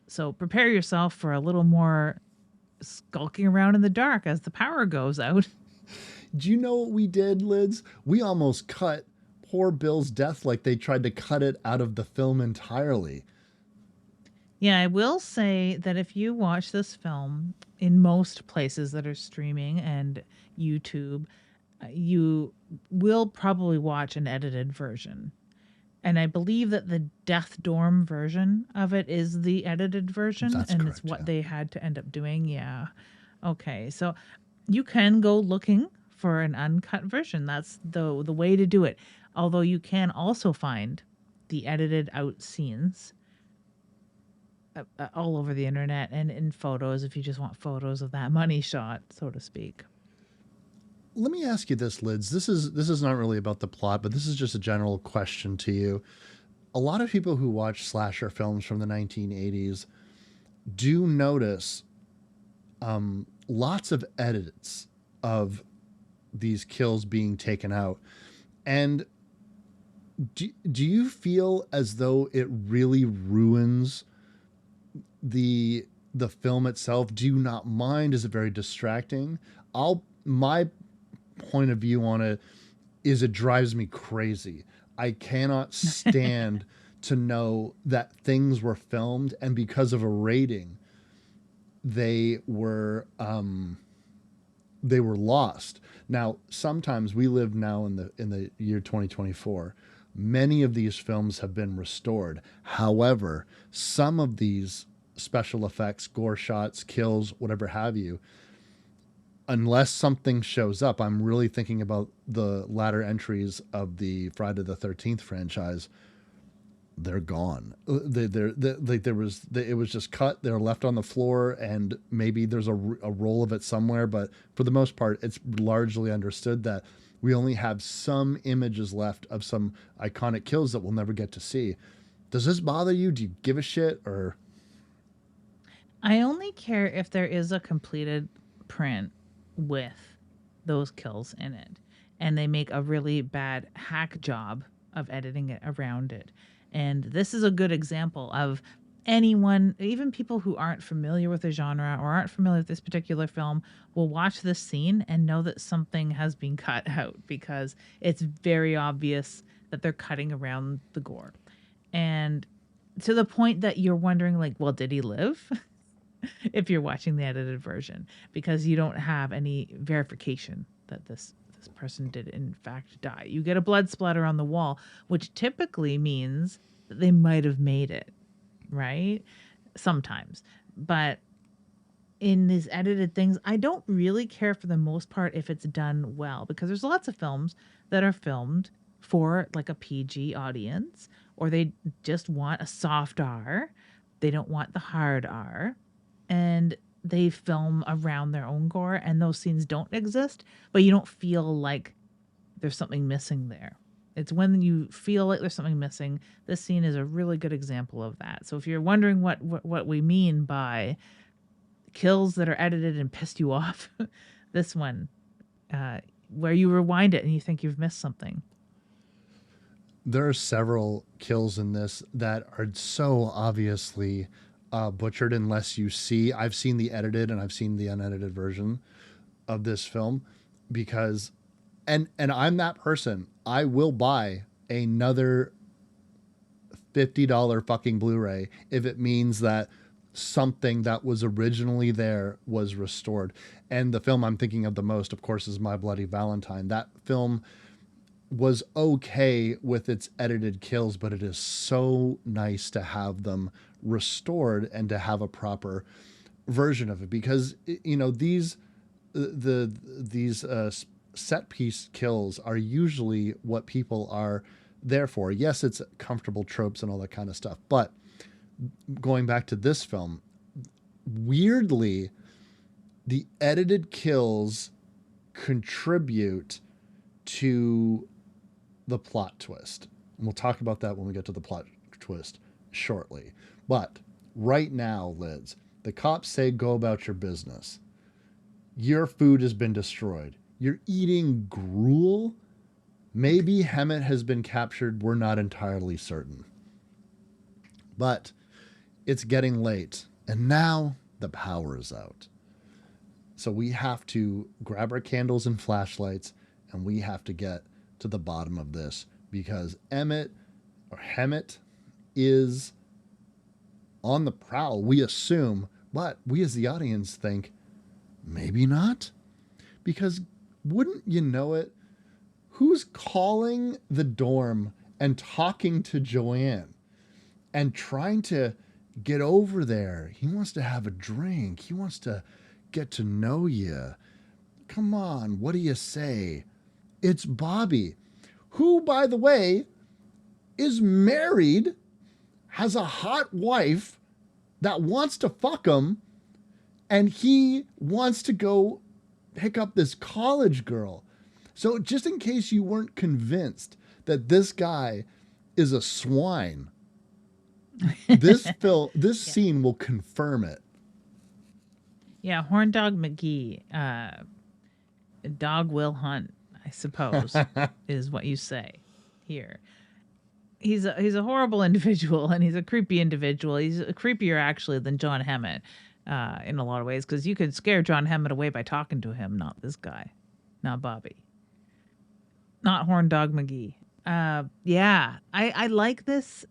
So prepare yourself for a little more skulking around in the dark as the power goes out. Do you know what we did, Lids? We almost cut poor Bill's death like they tried to cut it out of the film entirely. Yeah, I will say that if you watch this film in most places that are streaming and YouTube, you will probably watch an edited version. And I believe that the Death Dorm version of it is the edited version. That's and correct, it's what yeah. they had to end up doing. Yeah. Okay. So you can go looking for an uncut version. That's the way to do it. Although you can also find the edited out scenes all over the internet and in photos if you just want photos of that money shot, so to speak. Let me ask you this, Lids. This is not really about the plot, but this is just a general question to you. A lot of people who watch slasher films from the 1980s do notice lots of edits of these kills being taken out. And do you feel as though it really ruins the film itself? Do you not mind? Is it very distracting? My point of view on it is it drives me crazy. I cannot stand to know that things were filmed and because of a rating they were lost. Now, sometimes we live now in the year 2024. Many of these films have been restored. However, some of these special effects, gore shots, kills, whatever have you, unless something shows up, I'm really thinking about the latter entries of the Friday the 13th franchise. They're gone. It was just cut. They're left on the floor, and maybe there's a roll of it somewhere. But for the most part, it's largely understood that we only have some images left of some iconic kills that we'll never get to see. Does this bother you? Do you give a shit? Or I only care if there is a completed print with those kills in it and they make a really bad hack job of editing it around it. And this is a good example of anyone, even people who aren't familiar with the genre or aren't familiar with this particular film, will watch this scene and know that something has been cut out because it's very obvious that they're cutting around the gore. And to the point that you're wondering, like, well, did he live? If you're watching the edited version, because you don't have any verification that this person did in fact die. You get a blood splatter on the wall, which typically means that they might have made it, right? Sometimes. But in these edited things, I don't really care for the most part if it's done well, because there's lots of films that are filmed for like a PG audience, or they just want a soft R. They don't want the hard R. And they film around their own gore, and those scenes don't exist, but you don't feel like there's something missing there. It's when you feel like there's something missing. This scene is a really good example of that. So if you're wondering what we mean by kills that are edited and pissed you off, this one, where you rewind it and you think you've missed something. There are several kills in this that are so obviously butchered unless you see. I've seen the edited and I've seen the unedited version of this film because, and I'm that person. I will buy another $50 fucking Blu-ray if it means that something that was originally there was restored. And the film I'm thinking of the most, of course, is My Bloody Valentine. That film was okay with its edited kills, but it is so nice to have them restored and to have a proper version of it, because you know these set piece kills are usually what people are there for. Yes, it's comfortable tropes and all that kind of stuff, but going back to this film, weirdly, the edited kills contribute to the plot twist. And we'll talk about that when we get to the plot twist shortly. But right now, Liz, the cops say go about your business. Your food has been destroyed. You're eating gruel. Maybe Hemet has been captured. We're not entirely certain. But it's getting late, and now the power is out. So we have to grab our candles and flashlights, and we have to get to the bottom of this, because Hemet is on the prowl, we assume, but we as the audience think maybe not, because wouldn't you know it, who's calling the dorm and talking to Joanne and trying to get over there? He wants to have a drink. He wants to get to know you. Come on, what do you say? It's Bobby, who, by the way, is married, has a hot wife that wants to fuck him, and he wants to go pick up this college girl. So just in case you weren't convinced that this guy is a swine, this scene will confirm it. Yeah, Horn Dog McGee, dog will hunt, I suppose, is what you say here. He's a horrible individual, and he's a creepy individual. He's creepier actually than John Hammett in a lot of ways, because you could scare John Hammett away by talking to him, not this guy, not Bobby, not Horn Dog McGee. Yeah, I like this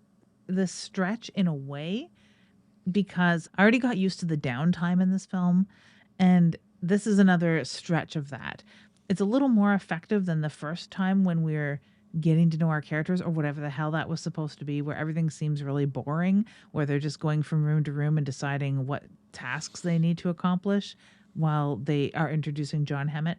stretch in a way, because I already got used to the downtime in this film, and this is another stretch of that. It's a little more effective than the first time when we're getting to know our characters, or whatever the hell that was supposed to be, where everything seems really boring, where they're just going from room to room and deciding what tasks they need to accomplish while they are introducing John Hammett.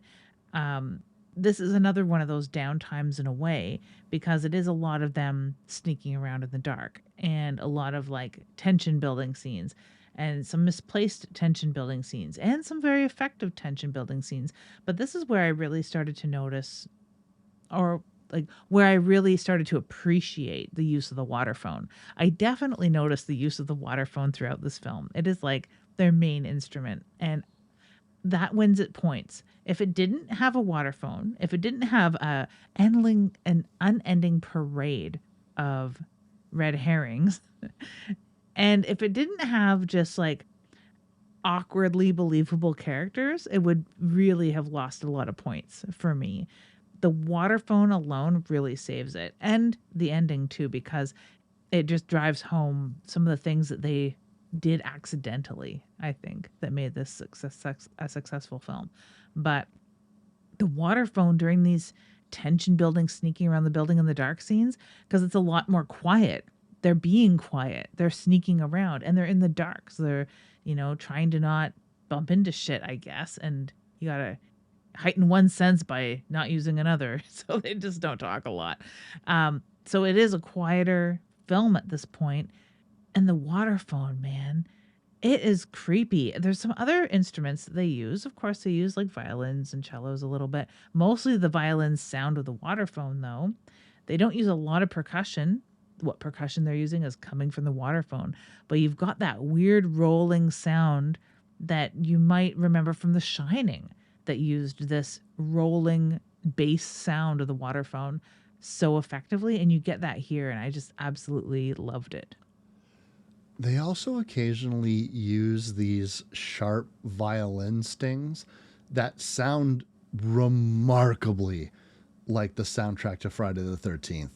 This is another one of those downtimes in a way, because it is a lot of them sneaking around in the dark, and a lot of like tension building scenes, and some misplaced tension building scenes, and some very effective tension building scenes. But this is where I really started to notice, or like where I really started to appreciate the use of the waterphone. I definitely noticed the use of the waterphone throughout this film. It is like their main instrument, and that wins it points. If it didn't have a waterphone, if it didn't have an unending parade of red herrings And if it didn't have just like awkwardly believable characters, it would really have lost a lot of points for me. The water phone alone really saves it, and the ending too, because it just drives home some of the things that they did accidentally, I think, that made this a successful film. But the water phone during these tension building, sneaking around the building in the dark scenes, because it's a lot more quiet. They're being quiet. They're sneaking around and they're in the dark. So they're, trying to not bump into shit, I guess. And you got to heighten one sense by not using another. So they just don't talk a lot. So it is a quieter film at this point. And the water phone, man, it is creepy. There's some other instruments that they use. Of course, they use like violins and cellos a little bit. Mostly the violins sound of the water phone, though. They don't use a lot of percussion. What percussion they're using is coming from the water phone. But you've got that weird rolling sound that you might remember from The Shining that used this rolling bass sound of the water phone so effectively. And you get that here. And I just absolutely loved it. They also occasionally use these sharp violin stings that sound remarkably like the soundtrack to Friday the 13th.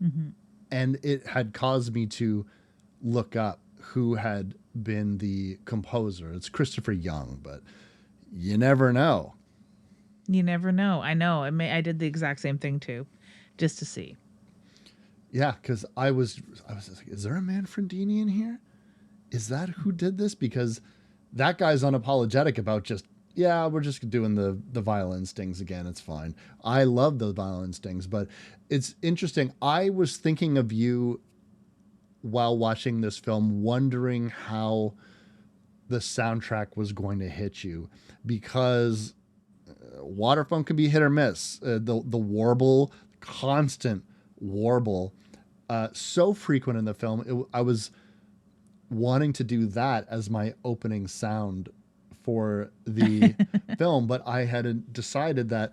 Mm-hmm. And it had caused me to look up who had been the composer. It's Christopher Young, but you never know. You never know. I know. I did the exact same thing too, just to see. Yeah, because I was like, is there a Manfredini in here? Is that who did this? Because that guy's unapologetic about just, yeah, we're just doing the violin stings again. It's fine. I love the violin stings, but it's interesting. I was thinking of you while watching this film, wondering how the soundtrack was going to hit you, because waterphone can be hit or miss. The warble, constant warble, so frequent in the film. I was wanting to do that as my opening sound for the film, but I had decided that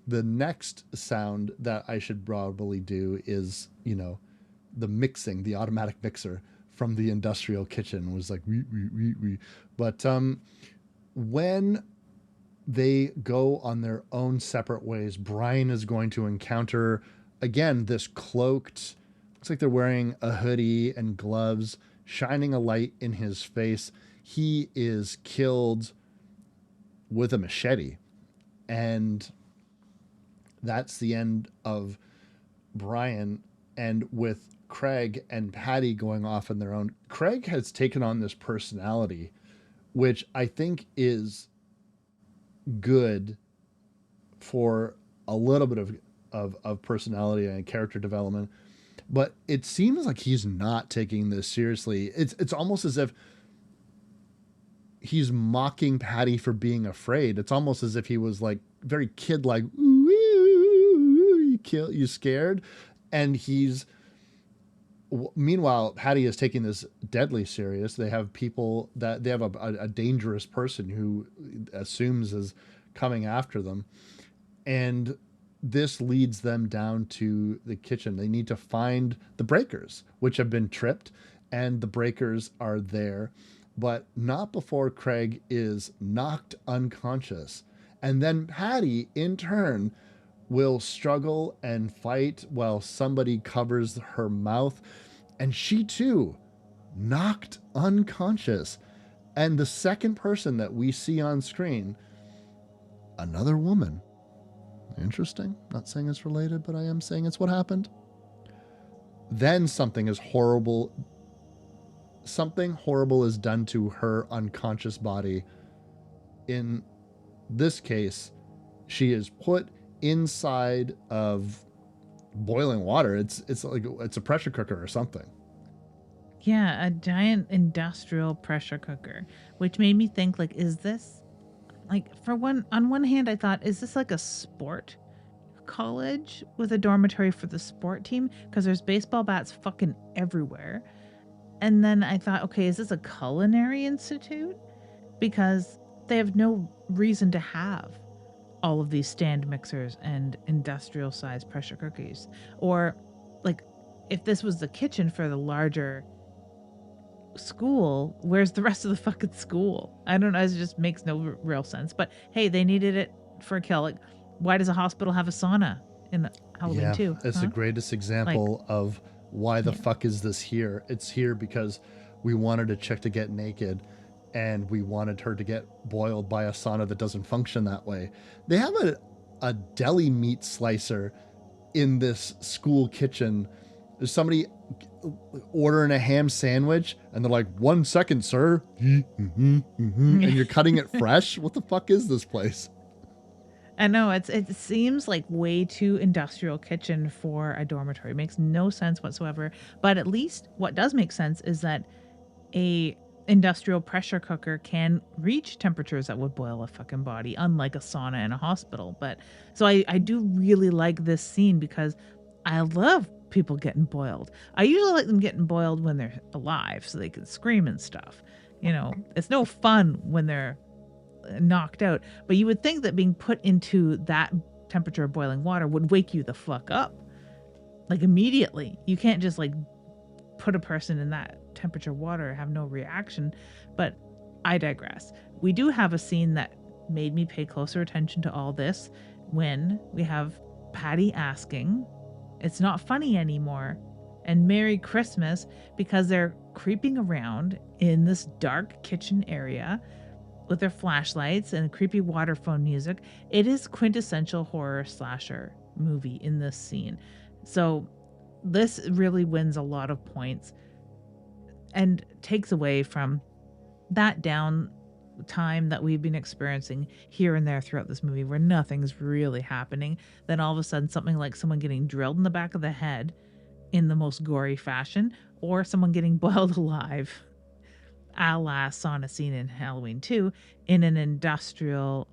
the next sound that I should probably do is, the mixing, the automatic mixer from the industrial kitchen was like, wee, wee, wee, wee. But when they go on their own separate ways, Brian is going to encounter, again, this cloaked, looks like they're wearing a hoodie and gloves, shining a light in his face. He is killed with a machete. And that's the end of Brian. And with Craig and Patty going off on their own, Craig has taken on this personality, which I think is good for a little bit of personality and character development. But it seems like he's not taking this seriously. It's almost as if he's mocking Patty for being afraid. It's almost as if he was like very kid like, you scared, and he's meanwhile Patty is taking this deadly serious. They have people that they have a dangerous person who assumes is coming after them, and this leads them down to the kitchen. They need to find the breakers, which have been tripped, and the breakers are there, but not before Craig is knocked unconscious. And then Patty, in turn, will struggle and fight while somebody covers her mouth, and she too knocked unconscious. And the second person that we see on screen, another woman. Interesting. Not saying it's related, but I am saying it's what happened. Then something horrible is done to her unconscious body. In this case, she is put inside of boiling water. It's like it's a pressure cooker or something. Yeah, a giant industrial pressure cooker, which made me think like, is this like on one hand I thought, is this like a sport college with a dormitory for the sport team? Because there's baseball bats fucking everywhere. And then I thought, okay, is this a culinary institute? Because they have no reason to have all of these stand mixers and industrial sized pressure cookers. Or like if this was the kitchen for the larger school, where's the rest of the fucking school? I don't know. It just makes no real sense. But hey, they needed it for a kill. Like, why does a hospital have a sauna in Halloween Yeah, too? it's the Huh? greatest Like, example of why the yeah. fuck is this here? It's here because we wanted a chick to get naked and we wanted her to get boiled by a sauna that doesn't function that way. They have a deli meat slicer in this school kitchen. There's somebody ordering a ham sandwich and they're like, 1 second, sir. And you're cutting it fresh? What the fuck is this place? I know it seems like way too industrial kitchen for a dormitory. It makes no sense whatsoever. But at least what does make sense is that a industrial pressure cooker can reach temperatures that would boil a fucking body, unlike a sauna in a hospital. But so I do really like this scene because I love people getting boiled. I usually like them getting boiled when they're alive so they can scream and stuff. You know, it's no fun when they're knocked out. But you would think that being put into that temperature of boiling water would wake you the fuck up. Like immediately. You can't just like put a person in that temperature water have no reaction. But I digress. We do have a scene that made me pay closer attention to all this when we have Patty asking, it's not funny anymore, and Merry Christmas, because they're creeping around in this dark kitchen area with their flashlights and creepy water phone music. It is quintessential horror slasher movie in this scene. So this really wins a lot of points and takes away from that down time that we've been experiencing here and there throughout this movie where nothing's really happening. Then all of a sudden something like someone getting drilled in the back of the head in the most gory fashion, or someone getting boiled alive a la sauna scene in Halloween 2 in an industrial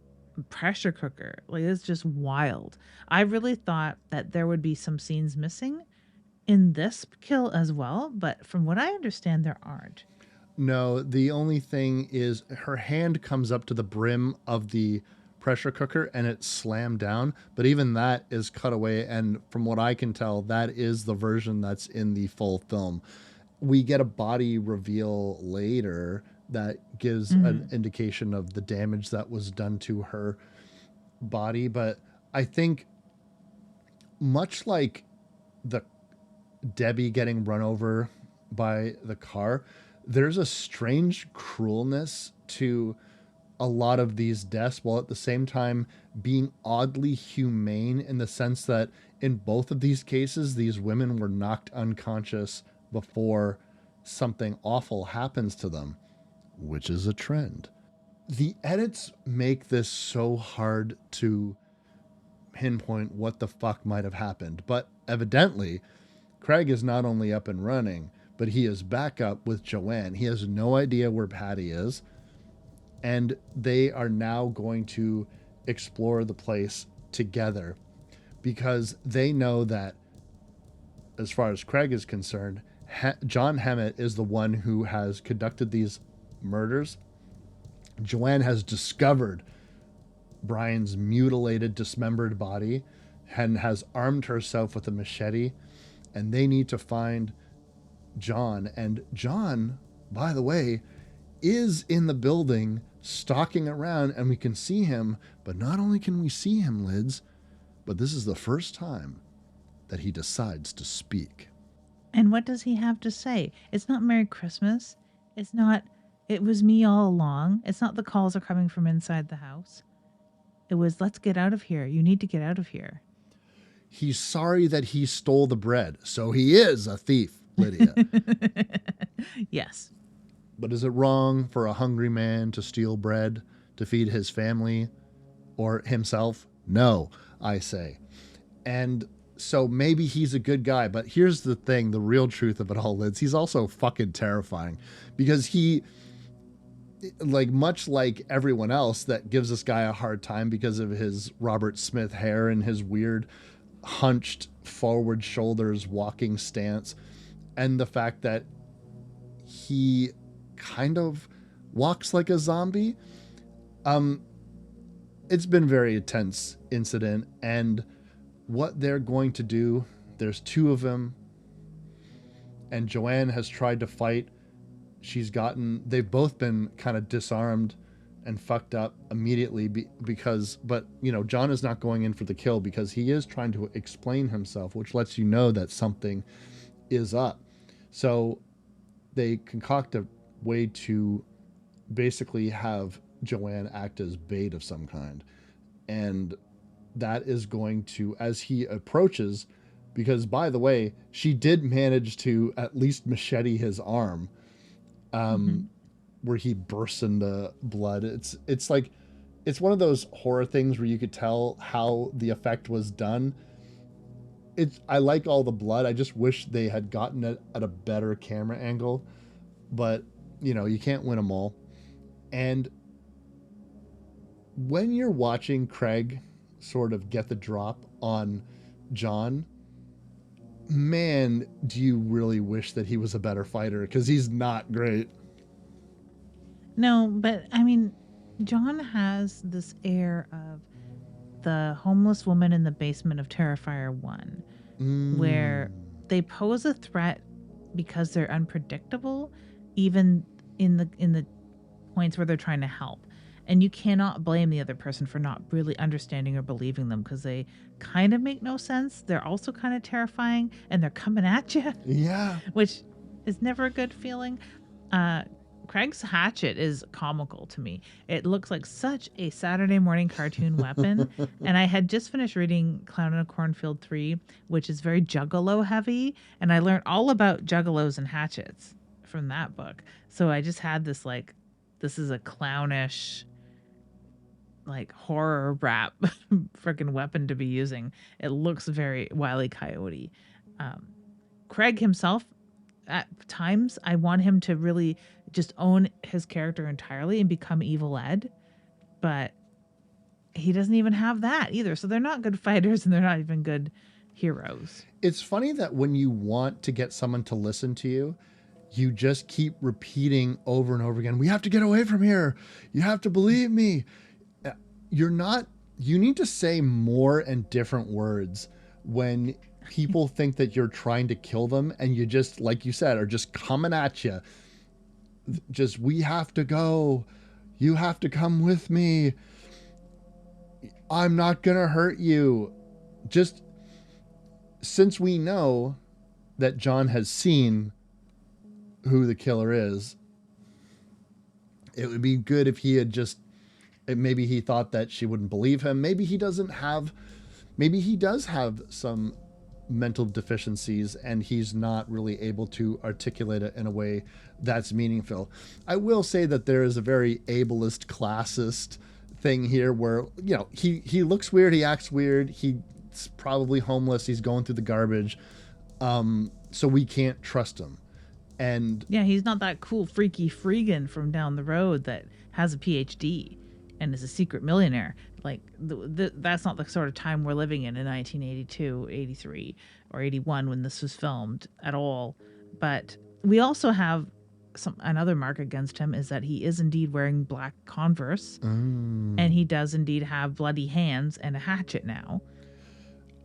pressure cooker. Like, it's just wild. I really thought that there would be some scenes missing in this kill as well, but from what I understand, there aren't. No, the only thing is her hand comes up to the brim of the pressure cooker and it's slammed down. But even that is cut away. And from what I can tell, that is the version that's in the full film. We get a body reveal later that gives an indication of the damage that was done to her body. But I think, much like the Debbie getting run over by the car, there's a strange cruelness to a lot of these deaths, while at the same time being oddly humane, in the sense that in both of these cases, these women were knocked unconscious before something awful happens to them, which is a trend. The edits make this so hard to pinpoint what the fuck might have happened, but evidently Craig is not only up and running, but he is back up with Joanne. He has no idea where Patty is, and they are now going to explore the place together because they know that, as far as Craig is concerned, John Hammett is the one who has conducted these murders. Joanne has discovered Brian's mutilated, dismembered body and has armed herself with a machete, and they need to find John. And John, by the way, is in the building stalking around, and we can see him. But not only can we see him, Lids, but this is the first time that he decides to speak. And what does he have to say? It's not Merry Christmas. It's not, it was me all along. It's not the calls are coming from inside the house. It was, let's get out of here. You need to get out of here. He's sorry that he stole the bread, so he is a thief, Lydia. Yes. But is it wrong for a hungry man to steal bread to feed his family or himself? No, I say. And so maybe he's a good guy, but here's the thing, the real truth of it all, Liz. He's also fucking terrifying because he, like, much like everyone else that gives this guy a hard time because of his Robert Smith hair and his weird hunched forward shoulders walking stance, and the fact that he kind of walks like a zombie. It's been a very intense incident, and what they're going to do, there's two of them, and Joanne has tried to fight. they've both been kind of disarmed and fucked up immediately because, but John is not going in for the kill because he is trying to explain himself, which lets you know that something is up. So they concoct a way to basically have Joanne act as bait of some kind. And that is going to, as he approaches, because by the way, she did manage to at least machete his arm, where he bursts into blood. It's like, it's one of those horror things where you could tell how the effect was done. I like all the blood. I just wish they had gotten it at a better camera angle, but you can't win them all. And when you're watching Craig sort of get the drop on John, man, do you really wish that he was a better fighter, because he's not great. No, but I mean, John has this air of the homeless woman in the basement of Terrifier 1, where they pose a threat because they're unpredictable, even in the points where they're trying to help. And you cannot blame the other person for not really understanding or believing them, because they kind of make no sense. They're also kind of terrifying, and they're coming at you. Yeah. Which is never a good feeling. Craig's hatchet is comical to me. It looks like such a Saturday morning cartoon weapon. And I had just finished reading Clown in a Cornfield 3, which is very juggalo heavy. And I learned all about juggalos and hatchets from that book. So I just had this this is a clownish, horror rap freaking weapon to be using. It looks very Wile E. Coyote. Craig himself, at times, I want him to really just own his character entirely and become Evil Ed, but he doesn't even have that either. So they're not good fighters, and they're not even good heroes. It's funny that when you want to get someone to listen to you, you just keep repeating over and over again, we have to get away from here. You have to believe me. You need to say more and different words when people think that you're trying to kill them, and you just, like you said, are just coming at you. Just, we have to go. You have to come with me. I'm not going to hurt you. Just, since we know that John has seen who the killer is, it would be good if he had just, maybe he thought that she wouldn't believe him. Maybe he does have some mental deficiencies, and he's not really able to articulate it in a way that's meaningful. I will say that there is a very ableist, classist thing here where, he looks weird, he acts weird, he's probably homeless, he's going through the garbage, so we can't trust him. And yeah, he's not that cool freaky freegan from down the road that has a PhD and is a secret millionaire. That's not the sort of time we're living in 1982, 83, or 81 when this was filmed at all. But we also have another mark against him, is that he is indeed wearing black Converse, and he does indeed have bloody hands and a hatchet now.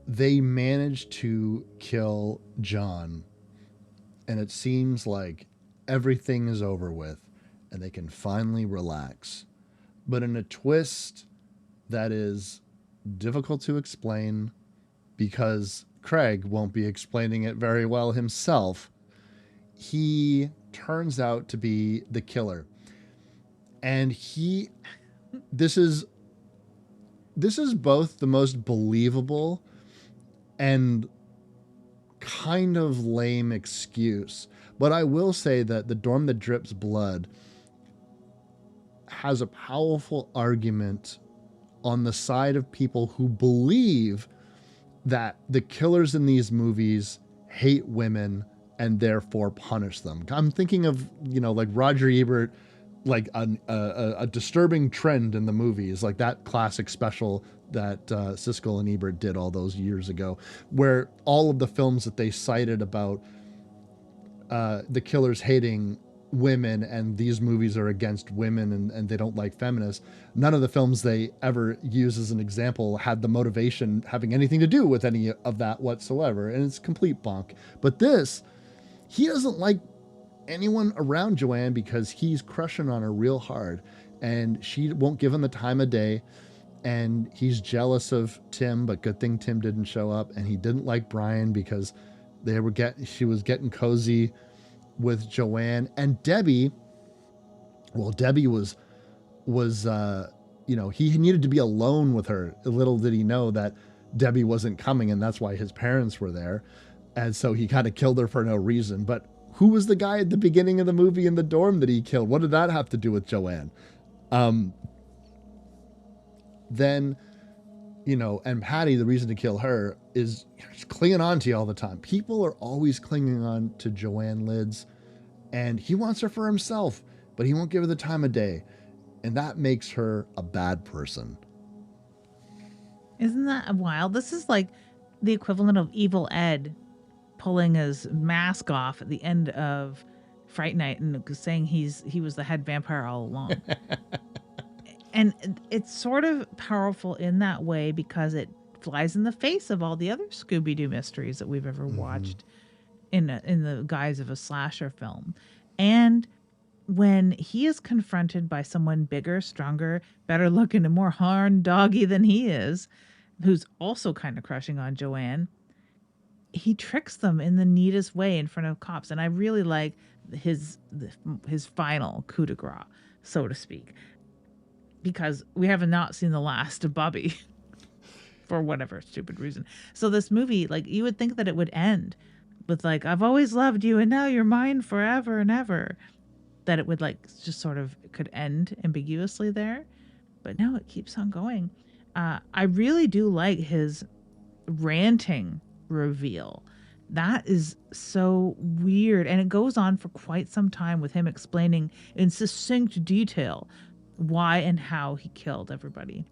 They managed to kill John, and it seems like everything is over with and they can finally relax. But in a twist that is difficult to explain, because Craig won't be explaining it very well himself, he turns out to be the killer. And this is both the most believable and kind of lame excuse. But I will say that The Dorm That Drips Blood has a powerful argument on the side of people who believe that the killers in these movies hate women and therefore punish them. I'm thinking of, like Roger Ebert, like a disturbing trend in the movies, like that classic special that Siskel and Ebert did all those years ago, where all of the films that they cited about the killers hating women and these movies are against women and they don't like feminists, none of the films they ever use as an example had the motivation having anything to do with any of that whatsoever, and it's complete bonk. But this, he doesn't like anyone around Joanne because he's crushing on her real hard, and she won't give him the time of day. And he's jealous of Tim, but good thing Tim didn't show up. And he didn't like Brian because she was getting cozy with Joanne. And Debbie, well, Debbie was he needed to be alone with her. Little did he know that Debbie wasn't coming, and that's why his parents were there. And so he kind of killed her for no reason. But who was the guy at the beginning of the movie in the dorm that he killed? What did that have to do with Joanne? Then, and Patty, the reason to kill her is clinging on to you all the time. People are always clinging on to Joanne Lids, and he wants her for himself, but he won't give her the time of day. And that makes her a bad person. Isn't that wild? This is like the equivalent of Evil Ed pulling his mask off at the end of Fright Night and saying he was the head vampire all along. And it's sort of powerful in that way because it flies in the face of all the other Scooby-Doo mysteries that we've ever watched in the guise of a slasher film. And when he is confronted by someone bigger, stronger, better looking, and more horn doggy than he is, who's also kind of crushing on Joanne, he tricks them in the neatest way in front of cops. And I really like his final coup de grace, so to speak, because we have not seen the last of Bobby for whatever stupid reason. So this movie, like, you would think that it would end with like, I've always loved you and now you're mine forever and ever. That it would like just sort of could end ambiguously there. But no, it keeps on going. I really do like his ranting reveal. That is so weird. And it goes on for quite some time with him explaining in succinct detail why and how he killed everybody.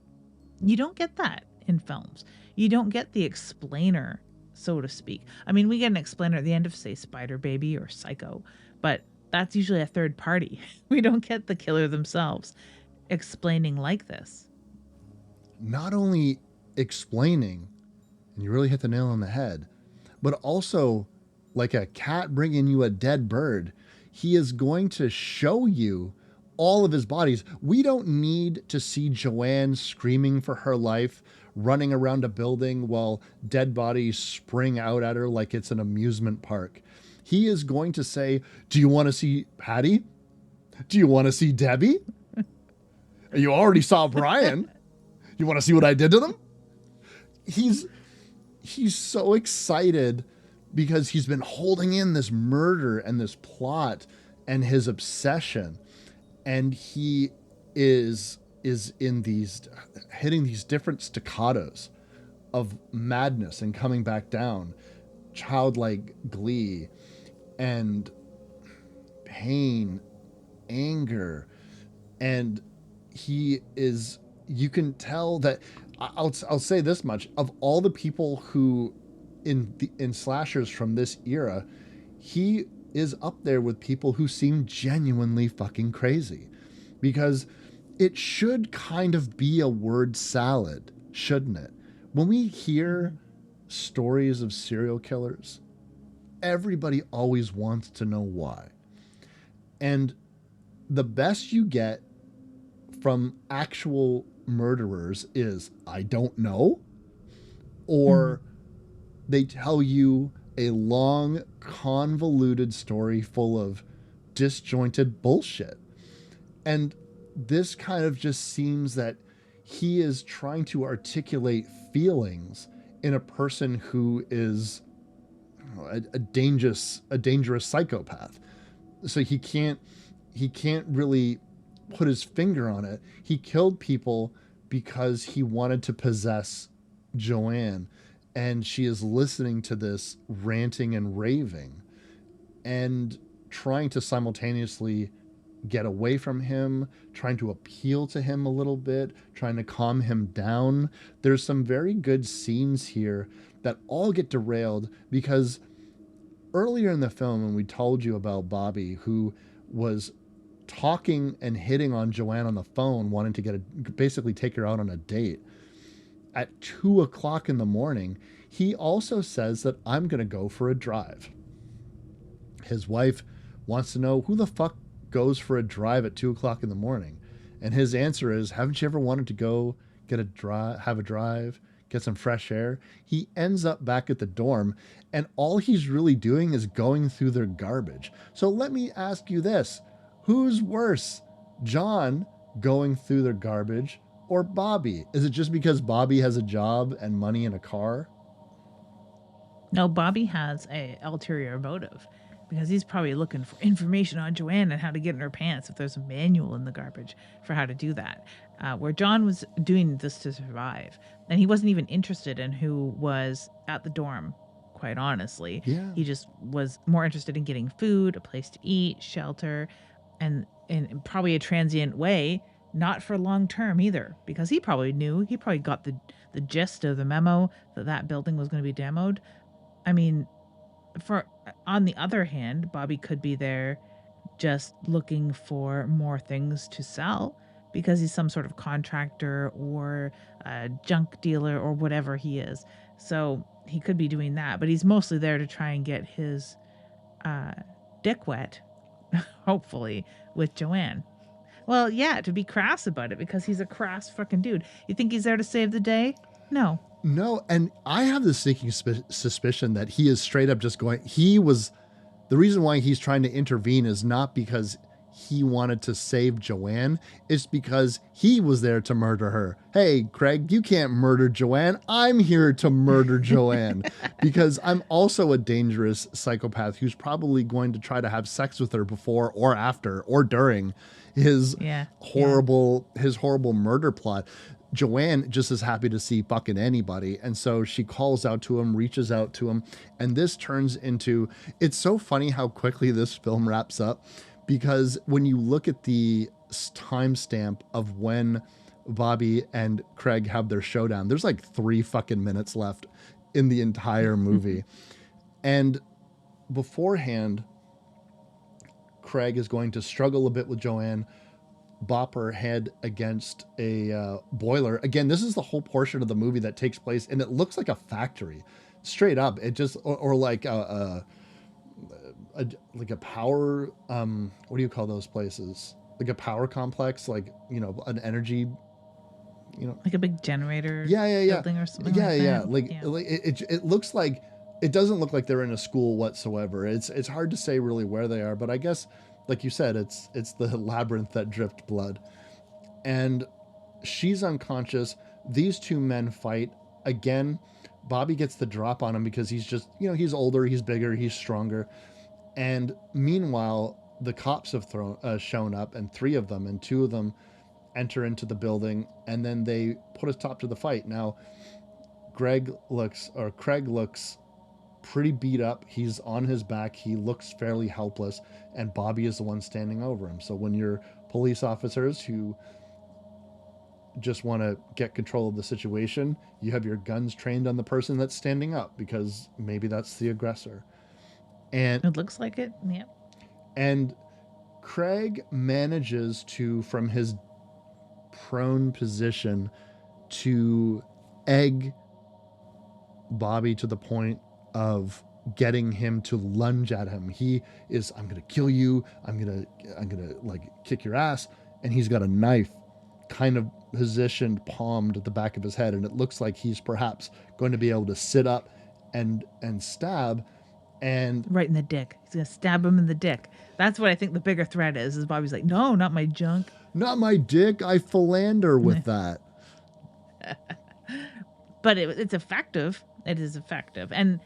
You don't get that in films. You don't get the explainer, so to speak. I mean, we get an explainer at the end of, say, Spider Baby or Psycho, but that's usually a third party. We don't get the killer themselves explaining like this. Not only explaining, and you really hit the nail on the head, but also like a cat bringing you a dead bird, he is going to show you all of his bodies. We don't need to see Joanne screaming for her life, running around a building while dead bodies spring out at her like it's an amusement park. He is going to say, do you want to see Patty? Do you want to see Debbie? You already saw Brian. You want to see what I did to them? He's so excited because he's been holding in this murder and this plot and his obsession. And he is in these, hitting these different staccatos of madness and coming back down, childlike glee and pain, anger. And you can tell that, I'll say this much, of all the people who in slashers from this era, he is up there with people who seem genuinely fucking crazy, because it should kind of be a word salad, shouldn't it? When we hear stories of serial killers, everybody always wants to know why. And the best you get from actual murderers is, I don't know, or they tell you a long, convoluted story full of disjointed bullshit. And this kind of just seems that he is trying to articulate feelings in a person who is a dangerous psychopath. So he can't really put his finger on it. He killed people because he wanted to possess Joanne, and she is listening to this ranting and raving and trying to simultaneously get away from him, trying to appeal to him a little bit, trying to calm him down. There's some very good scenes here that all get derailed because earlier in the film, when we told you about Bobby, who was talking and hitting on Joanne on the phone, wanting to basically take her out on a date at 2:00 in the morning, he also says that I'm going to go for a drive. His wife wants to know who the fuck goes for a drive at 2 o'clock in the morning. And his answer is, haven't you ever wanted to go get a drive, have a drive, get some fresh air? He ends up back at the dorm, and all he's really doing is going through their garbage. So let me ask you this: who's worse, John going through their garbage or Bobby? Is it just because Bobby has a job and money and a car? No, Bobby has a ulterior motive because he's probably looking for information on Joanne and how to get in her pants if there's a manual in the garbage for how to do that. Where John was doing this to survive, and he wasn't even interested in who was at the dorm. Quite honestly, Yeah. he just was more interested in getting food, a place to eat, shelter, and in probably a transient way, not for long term either, because he probably knew, he probably got the gist of the memo that that building was going to be demoed. I mean, for on the other hand, Bobby could be there just looking for more things to sell because he's some sort of contractor or a junk dealer or whatever he is. So he could be doing that, but he's mostly there to try and get his uh, dick wet, hopefully, with Joanne. Well, yeah, to be crass about it because he's a crass fucking dude. You think he's there to save the day? No. No, and I have this sneaking suspicion that he is straight up just going. He was the reason why he's trying to intervene is not because he wanted to save Joanne. It's because he was there to murder her. Hey, Craig, you can't murder Joanne. I'm here to murder Joanne because I'm also a dangerous psychopath who's probably going to try to have sex with her before or after or during his horrible murder plot. Joanne just is happy to see fucking anybody. And so she calls out to him, reaches out to him. And this turns into, it's so funny how quickly this film wraps up, because when you look at the timestamp of when Bobby and Craig have their showdown, there's like 3 fucking minutes left in the entire movie. And beforehand, Craig is going to struggle a bit with Joanne, bop her head against a boiler. Again, this is the whole portion of the movie that takes place, and it looks like a factory, straight up. It just or like a power. What do you call those places? Like a power complex, like an energy. Like a big generator. Yeah. Building or something. Like that. Like it looks like. It doesn't look like they're in a school whatsoever. It's hard to say really where they are, but I guess, like you said, it's the labyrinth that dripped blood. And she's unconscious. These 2 men fight. Again, Bobby gets the drop on him because he's just, he's older, he's bigger, he's stronger. And meanwhile, the cops have shown up, and 3 of them, and 2 of them enter into the building, and then they put a stop to the fight. Now, Craig looks pretty beat up. He's on his back. He looks fairly helpless, and Bobby is the one standing over him. So when you're police officers who just want to get control of the situation, you have your guns trained on the person that's standing up because maybe that's the aggressor. And it looks like it. Yeah. And Craig manages to, from his prone position, to egg Bobby to the point of getting him to lunge at him. He is, I'm gonna kill you, I'm gonna like kick your ass, and he's got a knife kind of positioned, palmed at the back of his head, and it looks like he's perhaps going to be able to sit up and stab. And right in the dick. He's gonna stab him in the dick. That's what I think the bigger threat is Bobby's like, no, not my junk. Not my dick. I philander with that. But it's effective. It is effective. And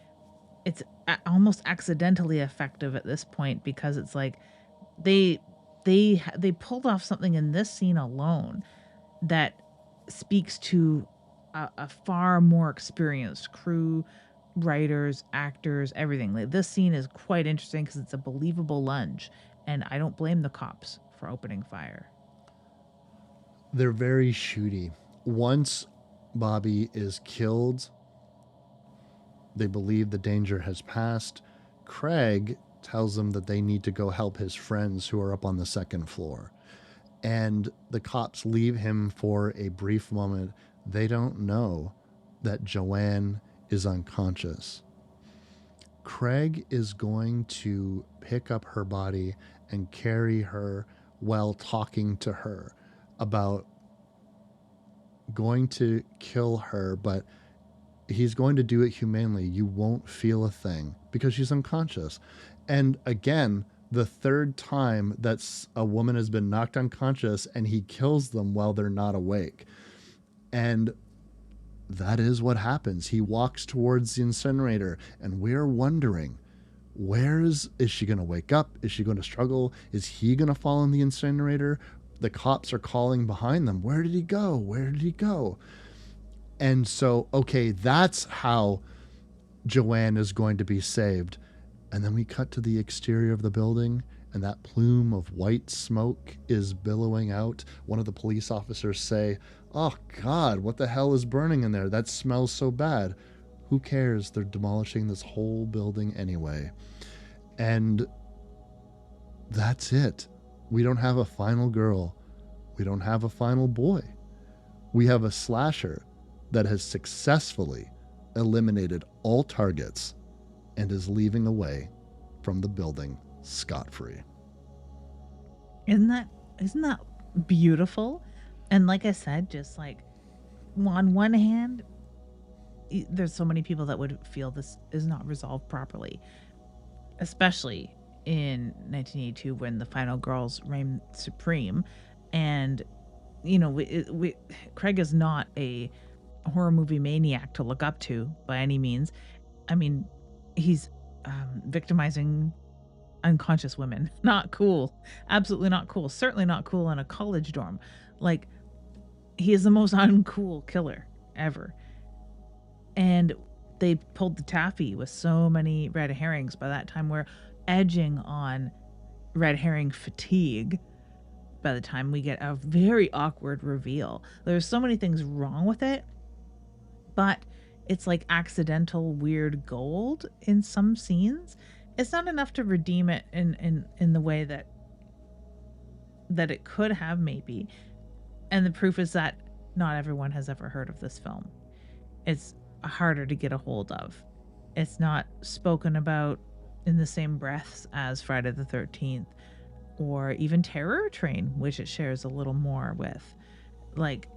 it's almost accidentally effective at this point because it's like they pulled off something in this scene alone that speaks to a far more experienced crew, writers, actors, everything. Like, this scene is quite interesting because it's a believable lunge, and I don't blame the cops for opening fire. They're very shooty. Once Bobby is killed, they believe the danger has passed. Craig tells them that they need to go help his friends who are up on the 2nd floor. And the cops leave him for a brief moment. They don't know that Joanne is unconscious. Craig is going to pick up her body and carry her while talking to her about going to kill her, but he's going to do it humanely. You won't feel a thing because she's unconscious. And again, the third time that a woman has been knocked unconscious and he kills them while they're not awake. And that is what happens. He walks towards the incinerator and we're wondering, is she going to wake up? Is she going to struggle? Is he going to fall in the incinerator? The cops are calling behind them. Where did he go? Where did he go? And so, okay, that's how Joanne is going to be saved. And then we cut to the exterior of the building, and that plume of white smoke is billowing out. One of the police officers say, "Oh God, what the hell is burning in there? That smells so bad." Who cares? They're demolishing this whole building anyway. And that's it. We don't have a final girl. We don't have a final boy. We have a slasher that has successfully eliminated all targets and is leaving away from the building scot-free. Isn't that beautiful? And like I said, just like on one hand, there's so many people that would feel this is not resolved properly, especially in 1982 when the final girls reign supreme. And Craig is not a horror movie maniac to look up to by any means. I mean, he's victimizing unconscious women. Not cool. Absolutely not cool. Certainly not cool in a college dorm. Like, he is the most uncool killer ever. And they pulled the taffy with so many red herrings. By that time, we're edging on red herring fatigue. By the time we get a very awkward reveal, there's so many things wrong with it, but it's like accidental weird gold in some scenes. It's not enough to redeem it in the way that it could have, maybe. And the proof is that not everyone has ever heard of this film. It's harder to get a hold of. It's not spoken about in the same breaths as Friday the 13th or even Terror Train, which it shares a little more with. Like,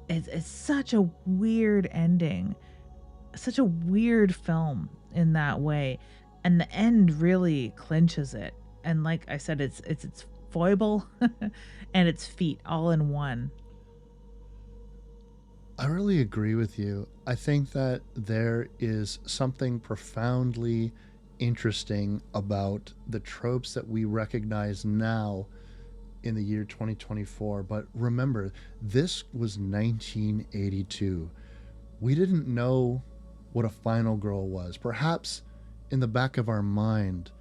it's such a weird ending, such a weird film in that way, and the end really clinches it. And like I said, it's its foible and its feat all in one. I really agree with you. I think that there is something profoundly interesting about the tropes that we recognize now in the year 2024. But remember, this was 1982. We didn't know what a final girl was. Perhaps in the back of our mind,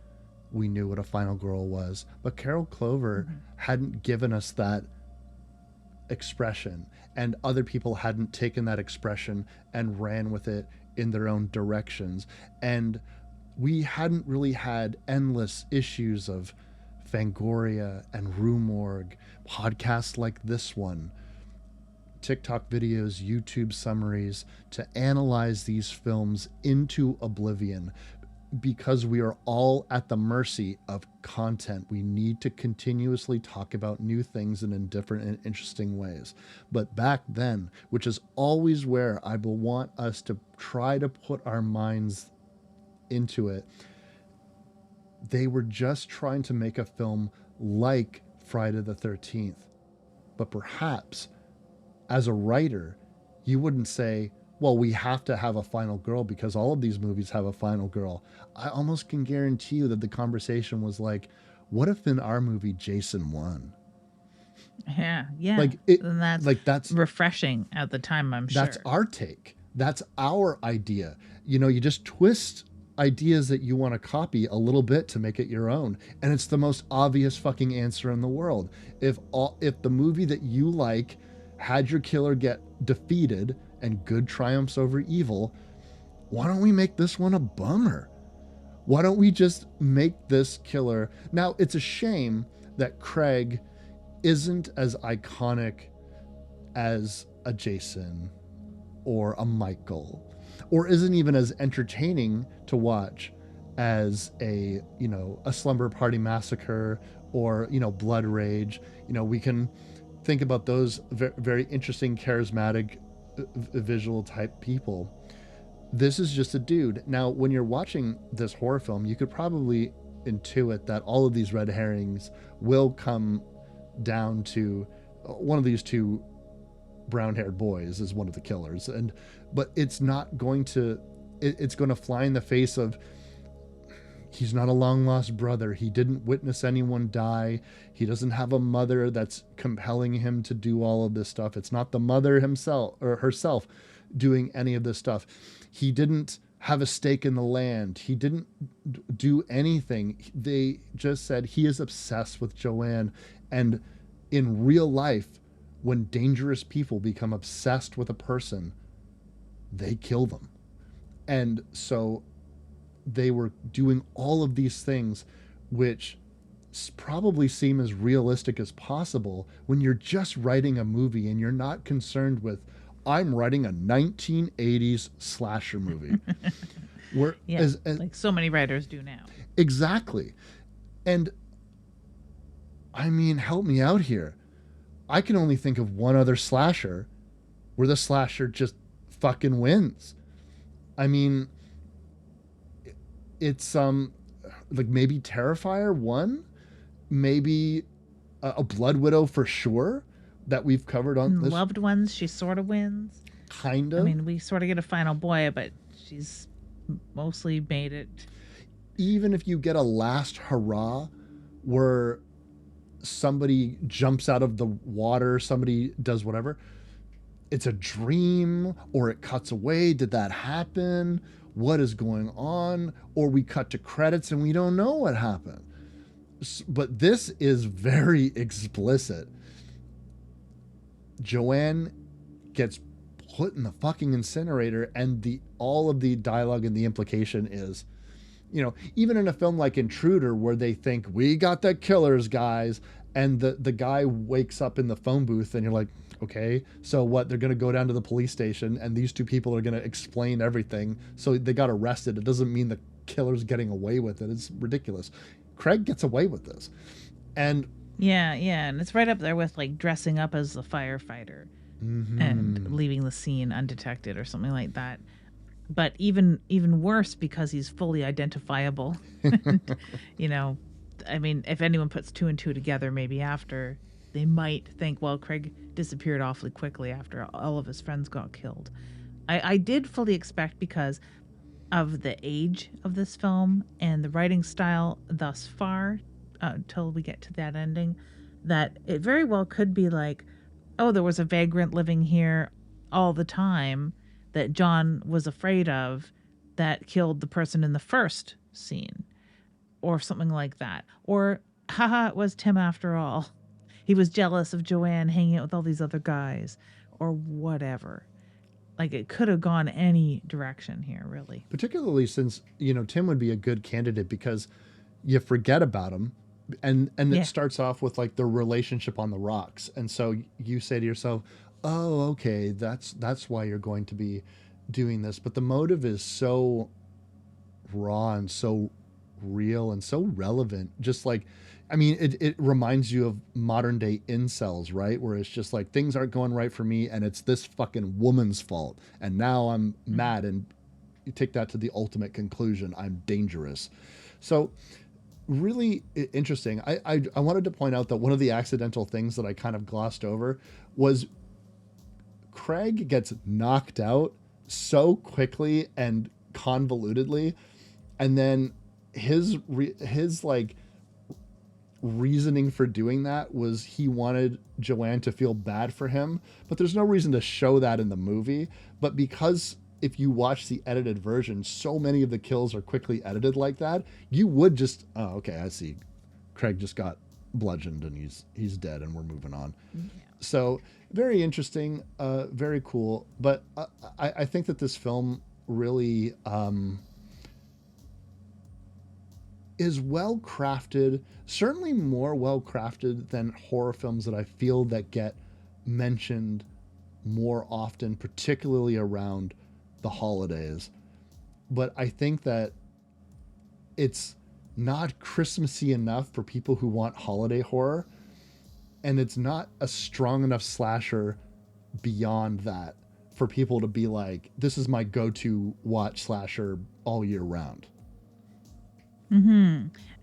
we knew what a final girl was, but Carol Clover hadn't given us that expression, and other people hadn't taken that expression and ran with it in their own directions. And we hadn't really had endless issues of Fangoria and Rue Morgue, podcasts like this one, TikTok videos, YouTube summaries to analyze these films into oblivion, because we are all at the mercy of content. We need to continuously talk about new things and in different and interesting ways. But back then, which is always where I will want us to try to put our minds into it, they were just trying to make a film like Friday the 13th. But perhaps as a writer, you wouldn't say, well, we have to have a final girl because all of these movies have a final girl. I almost can guarantee you that the conversation was like, what if in our movie Jason won? Yeah. And that's refreshing at the time, I'm sure. That's our take. That's our idea. You just twist ideas that you want to copy a little bit to make it your own, and it's the most obvious fucking answer in the world. If the movie that you like had your killer get defeated and good triumphs over evil, why don't we make this one a bummer? Why don't we just make this killer? Now, it's a shame that Craig isn't as iconic as a Jason or a Michael, or isn't even as entertaining to watch as a, a slumber party massacre, or, blood rage. We can think about those very interesting, charismatic, visual type people. This is just a dude. Now, when you're watching this horror film, you could probably intuit that all of these red herrings will come down to one of these two brown-haired boys is one of the killers, but it's not going to. It's going to fly in the face of, he's not a long lost brother. He didn't witness anyone die. He doesn't have a mother that's compelling him to do all of this stuff. It's not the mother himself or herself doing any of this stuff. He didn't have a stake in the land. He didn't do anything. They just said he is obsessed with Joanne. And in real life, when dangerous people become obsessed with a person, they kill them. And so they were doing all of these things, which probably seem as realistic as possible when you're just writing a movie and you're not concerned with, I'm writing a 1980s slasher movie. Where, yeah, like so many writers do now. Exactly. And I mean, help me out here. I can only think of one other slasher where the slasher just fucking wins. I mean, it's like maybe Terrifier 1, maybe a Blood Widow for sure that we've covered on this. Loved Ones, she sort of wins. Kind of. I mean, we sort of get a final boy, but she's mostly made it. Even if you get a last hurrah where somebody jumps out of the water, somebody does whatever, it's a dream, or it cuts away. Did that happen? What is going on? Or we cut to credits and we don't know what happened. But this is very explicit. Joanne gets put in the fucking incinerator, and all of the dialogue and the implication is, even in a film like Intruder, where they think, we got the killers, guys, and the guy wakes up in the phone booth and you're like, okay, so what? They're going to go down to the police station and these two people are going to explain everything. So they got arrested. It doesn't mean the killer's getting away with it. It's ridiculous. Craig gets away with this. And yeah. And it's right up there with like dressing up as the firefighter and leaving the scene undetected or something like that. But even worse, because he's fully identifiable. And, I mean, if anyone puts two and two together, maybe after, they might think, well, Craig disappeared awfully quickly after all of his friends got killed. I did fully expect, because of the age of this film and the writing style thus far, until we get to that ending, that it very well could be like, oh, there was a vagrant living here all the time that John was afraid of that killed the person in the first scene, or something like that. Or, haha, it was Tim after all. He was jealous of Joanne hanging out with all these other guys, or whatever. Like, it could have gone any direction here, really. Particularly since, Tim would be a good candidate because you forget about him, and it starts off with like the relationship on the rocks. And so you say to yourself, oh, okay, that's why you're going to be doing this. But the motive is so raw and so real and so relevant. Just like, I mean, it reminds you of modern day incels, right? Where it's just like, things aren't going right for me and it's this fucking woman's fault. And now I'm mad, and you take that to the ultimate conclusion. I'm dangerous. So really interesting. I wanted to point out that one of the accidental things that I kind of glossed over was Craig gets knocked out so quickly and convolutedly. And then his like reasoning for doing that was he wanted Joanne to feel bad for him, but there's no reason to show that in the movie. But because if you watch the edited version, so many of the kills are quickly edited like that, you would just, oh, okay, I see. Craig just got bludgeoned and he's dead and we're moving on. Yeah. So very interesting, very cool. But I think that this film really is well crafted, certainly more well crafted than horror films that I feel that get mentioned more often, particularly around the holidays. But I think that it's not Christmassy enough for people who want holiday horror, and it's not a strong enough slasher beyond that for people to be like, this is my go-to watch slasher all year round.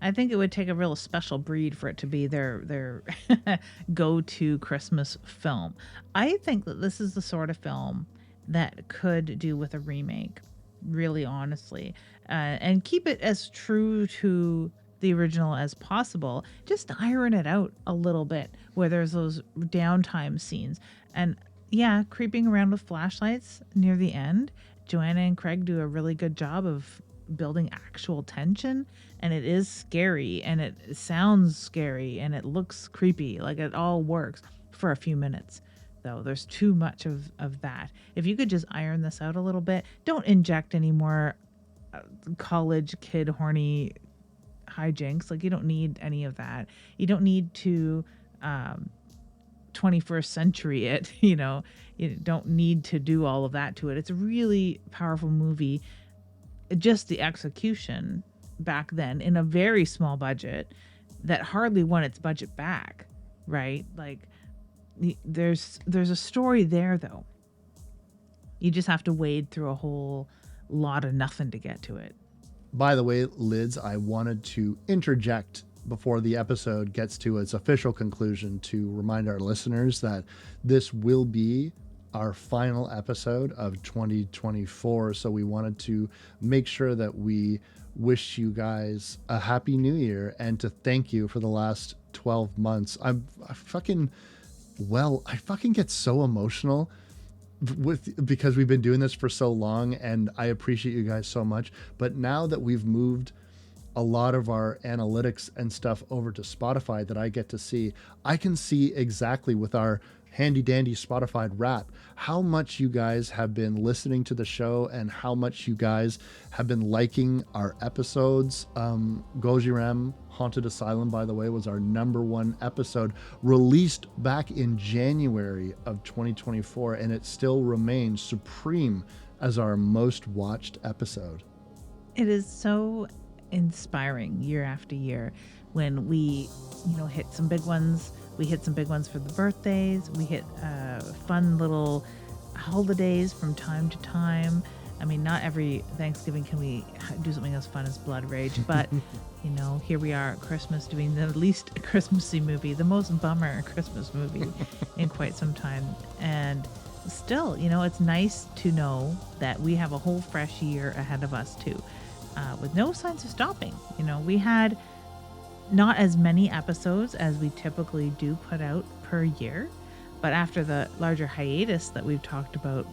I think it would take a real special breed for it to be their go-to Christmas film. I think that this is the sort of film that could do with a remake, really honestly, and keep it as true to the original as possible. Just iron it out a little bit where there's those downtime scenes. And yeah, creeping around with flashlights near the end. Joanna and Craig do a really good job of building actual tension, and it is scary, and it sounds scary, and it looks creepy. Like, it all works for a few minutes, though. There's too much of that. If you could just iron this out a little bit, don't inject any more college kid horny hijinks. Like, you don't need any of that. You don't need to 21st century it, you know. You don't need to do all of that to it. It's a really powerful movie. Just the execution back then in a very small budget that hardly won its budget back, right? Like, there's a story there, though. You just have to wade through a whole lot of nothing to get to it. By the way, Lids, I wanted to interject before the episode gets to its official conclusion to remind our listeners that this will be our final episode of 2024. So we wanted to make sure that we wish you guys a happy new year and to thank you for the last 12 months. I fucking get so emotional because we've been doing this for so long, and I appreciate you guys so much. But now that we've moved a lot of our analytics and stuff over to Spotify that I get to see, I can see exactly with our handy dandy Spotify wrap how much you guys have been listening to the show and how much you guys have been liking our episodes. Gojirem Haunted Asylum, by the way, was our #1 episode, released back in January of 2024, and it still remains supreme as our most watched episode. It is so inspiring year after year when we, hit some big ones. We hit some big ones for the birthdays. We hit fun little holidays from time to time. I mean, not every Thanksgiving can we do something as fun as Blood Rage, but here we are at Christmas doing the least Christmassy movie, the most bummer Christmas movie in quite some time. And still, it's nice to know that we have a whole fresh year ahead of us too, with no signs of stopping. We had not as many episodes as we typically do put out per year, but after the larger hiatus that we've talked about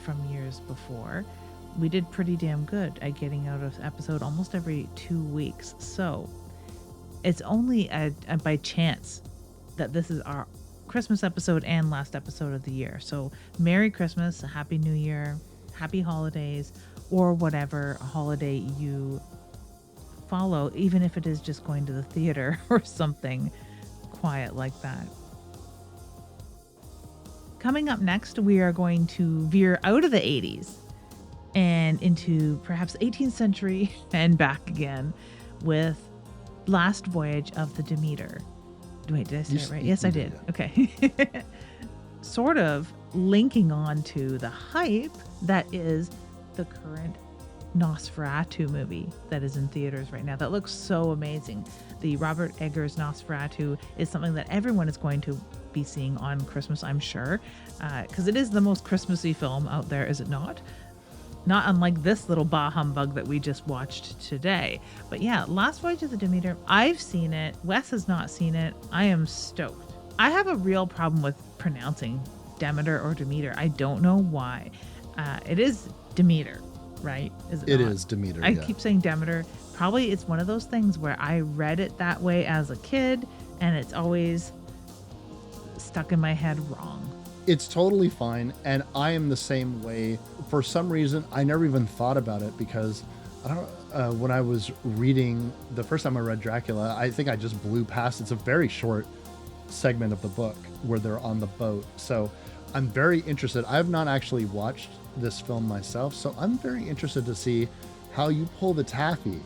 from years before, we did pretty damn good at getting out an episode almost every 2 weeks. So it's only a by chance that this is our Christmas episode and last episode of the year. So Merry Christmas, Happy New Year, Happy Holidays, or whatever holiday you follow, even if it is just going to the theater or something quiet like that. Coming up next, we are going to veer out of the 80s and into perhaps 18th century and back again with Last Voyage of the Demeter. Wait, did I say it right? Yes, I did. Okay. Sort of linking on to the hype that is the current Nosferatu movie that is in theaters right now. That looks so amazing. The Robert Eggers Nosferatu is something that everyone is going to be seeing on Christmas, I'm sure, because it is the most Christmassy film out there, is it not? Not unlike this little bah humbug that we just watched today. But yeah, Last Voyage of the Demeter, I've seen it. Wes has not seen it. I am stoked. I have a real problem with pronouncing Demeter or Demeter. I don't know why. It is Demeter, right? It is Demeter. I keep saying Demeter. Probably it's one of those things where I read it that way as a kid, and it's always stuck in my head wrong. It's totally fine, and I am the same way. For some reason, I never even thought about it because I don't. When I was reading the first time I read Dracula, I think I just blew past. It's a very short segment of the book where they're on the boat. So I'm very interested. I have not actually watched this film myself, so I'm very interested to see how you pull the taffy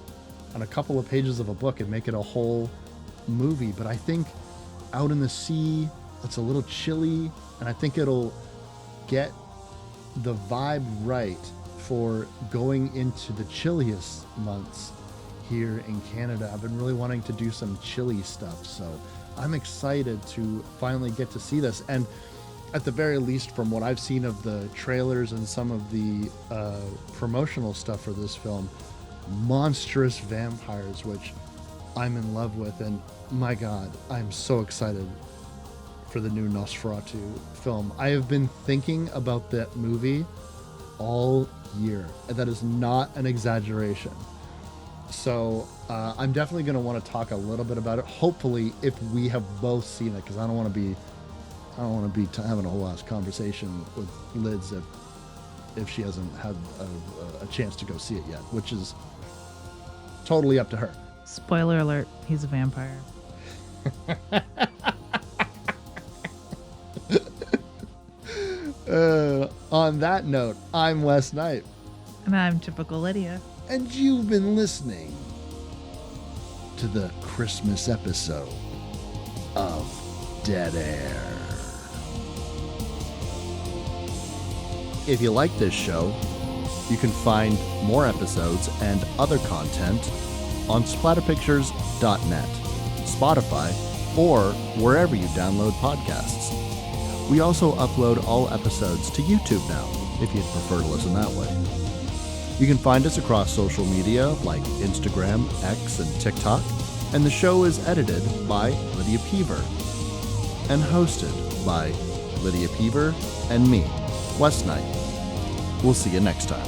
on a couple of pages of a book and make it a whole movie. But I think out in the sea, it's a little chilly, and I think it'll get the vibe right for going into the chilliest months here in Canada. I've been really wanting to do some chilly stuff, so I'm excited to finally get to see this. And at the very least, from what I've seen of the trailers and some of the promotional stuff for this film, monstrous vampires, which I'm in love with. And my God, I'm so excited for the new Nosferatu film. I have been thinking about that movie all year. That is not an exaggeration. So I'm definitely going to want to talk a little bit about it. Hopefully, if we have both seen it, because I don't want to be having a whole ass conversation with Lids if she hasn't had a chance to go see it yet, which is totally up to her. Spoiler alert, he's a vampire. On that note, I'm Wes Knight. And I'm Typical Lydia. And you've been listening to the Christmas episode of Dead Air. If you like this show, you can find more episodes and other content on splatterpictures.net, Spotify, or wherever you download podcasts. We also upload all episodes to YouTube now, if you'd prefer to listen that way. You can find us across social media like Instagram, X, and TikTok, and the show is edited by Lydia Peaver and hosted by Lydia Peaver and me, Wes Knight. We'll see you next time.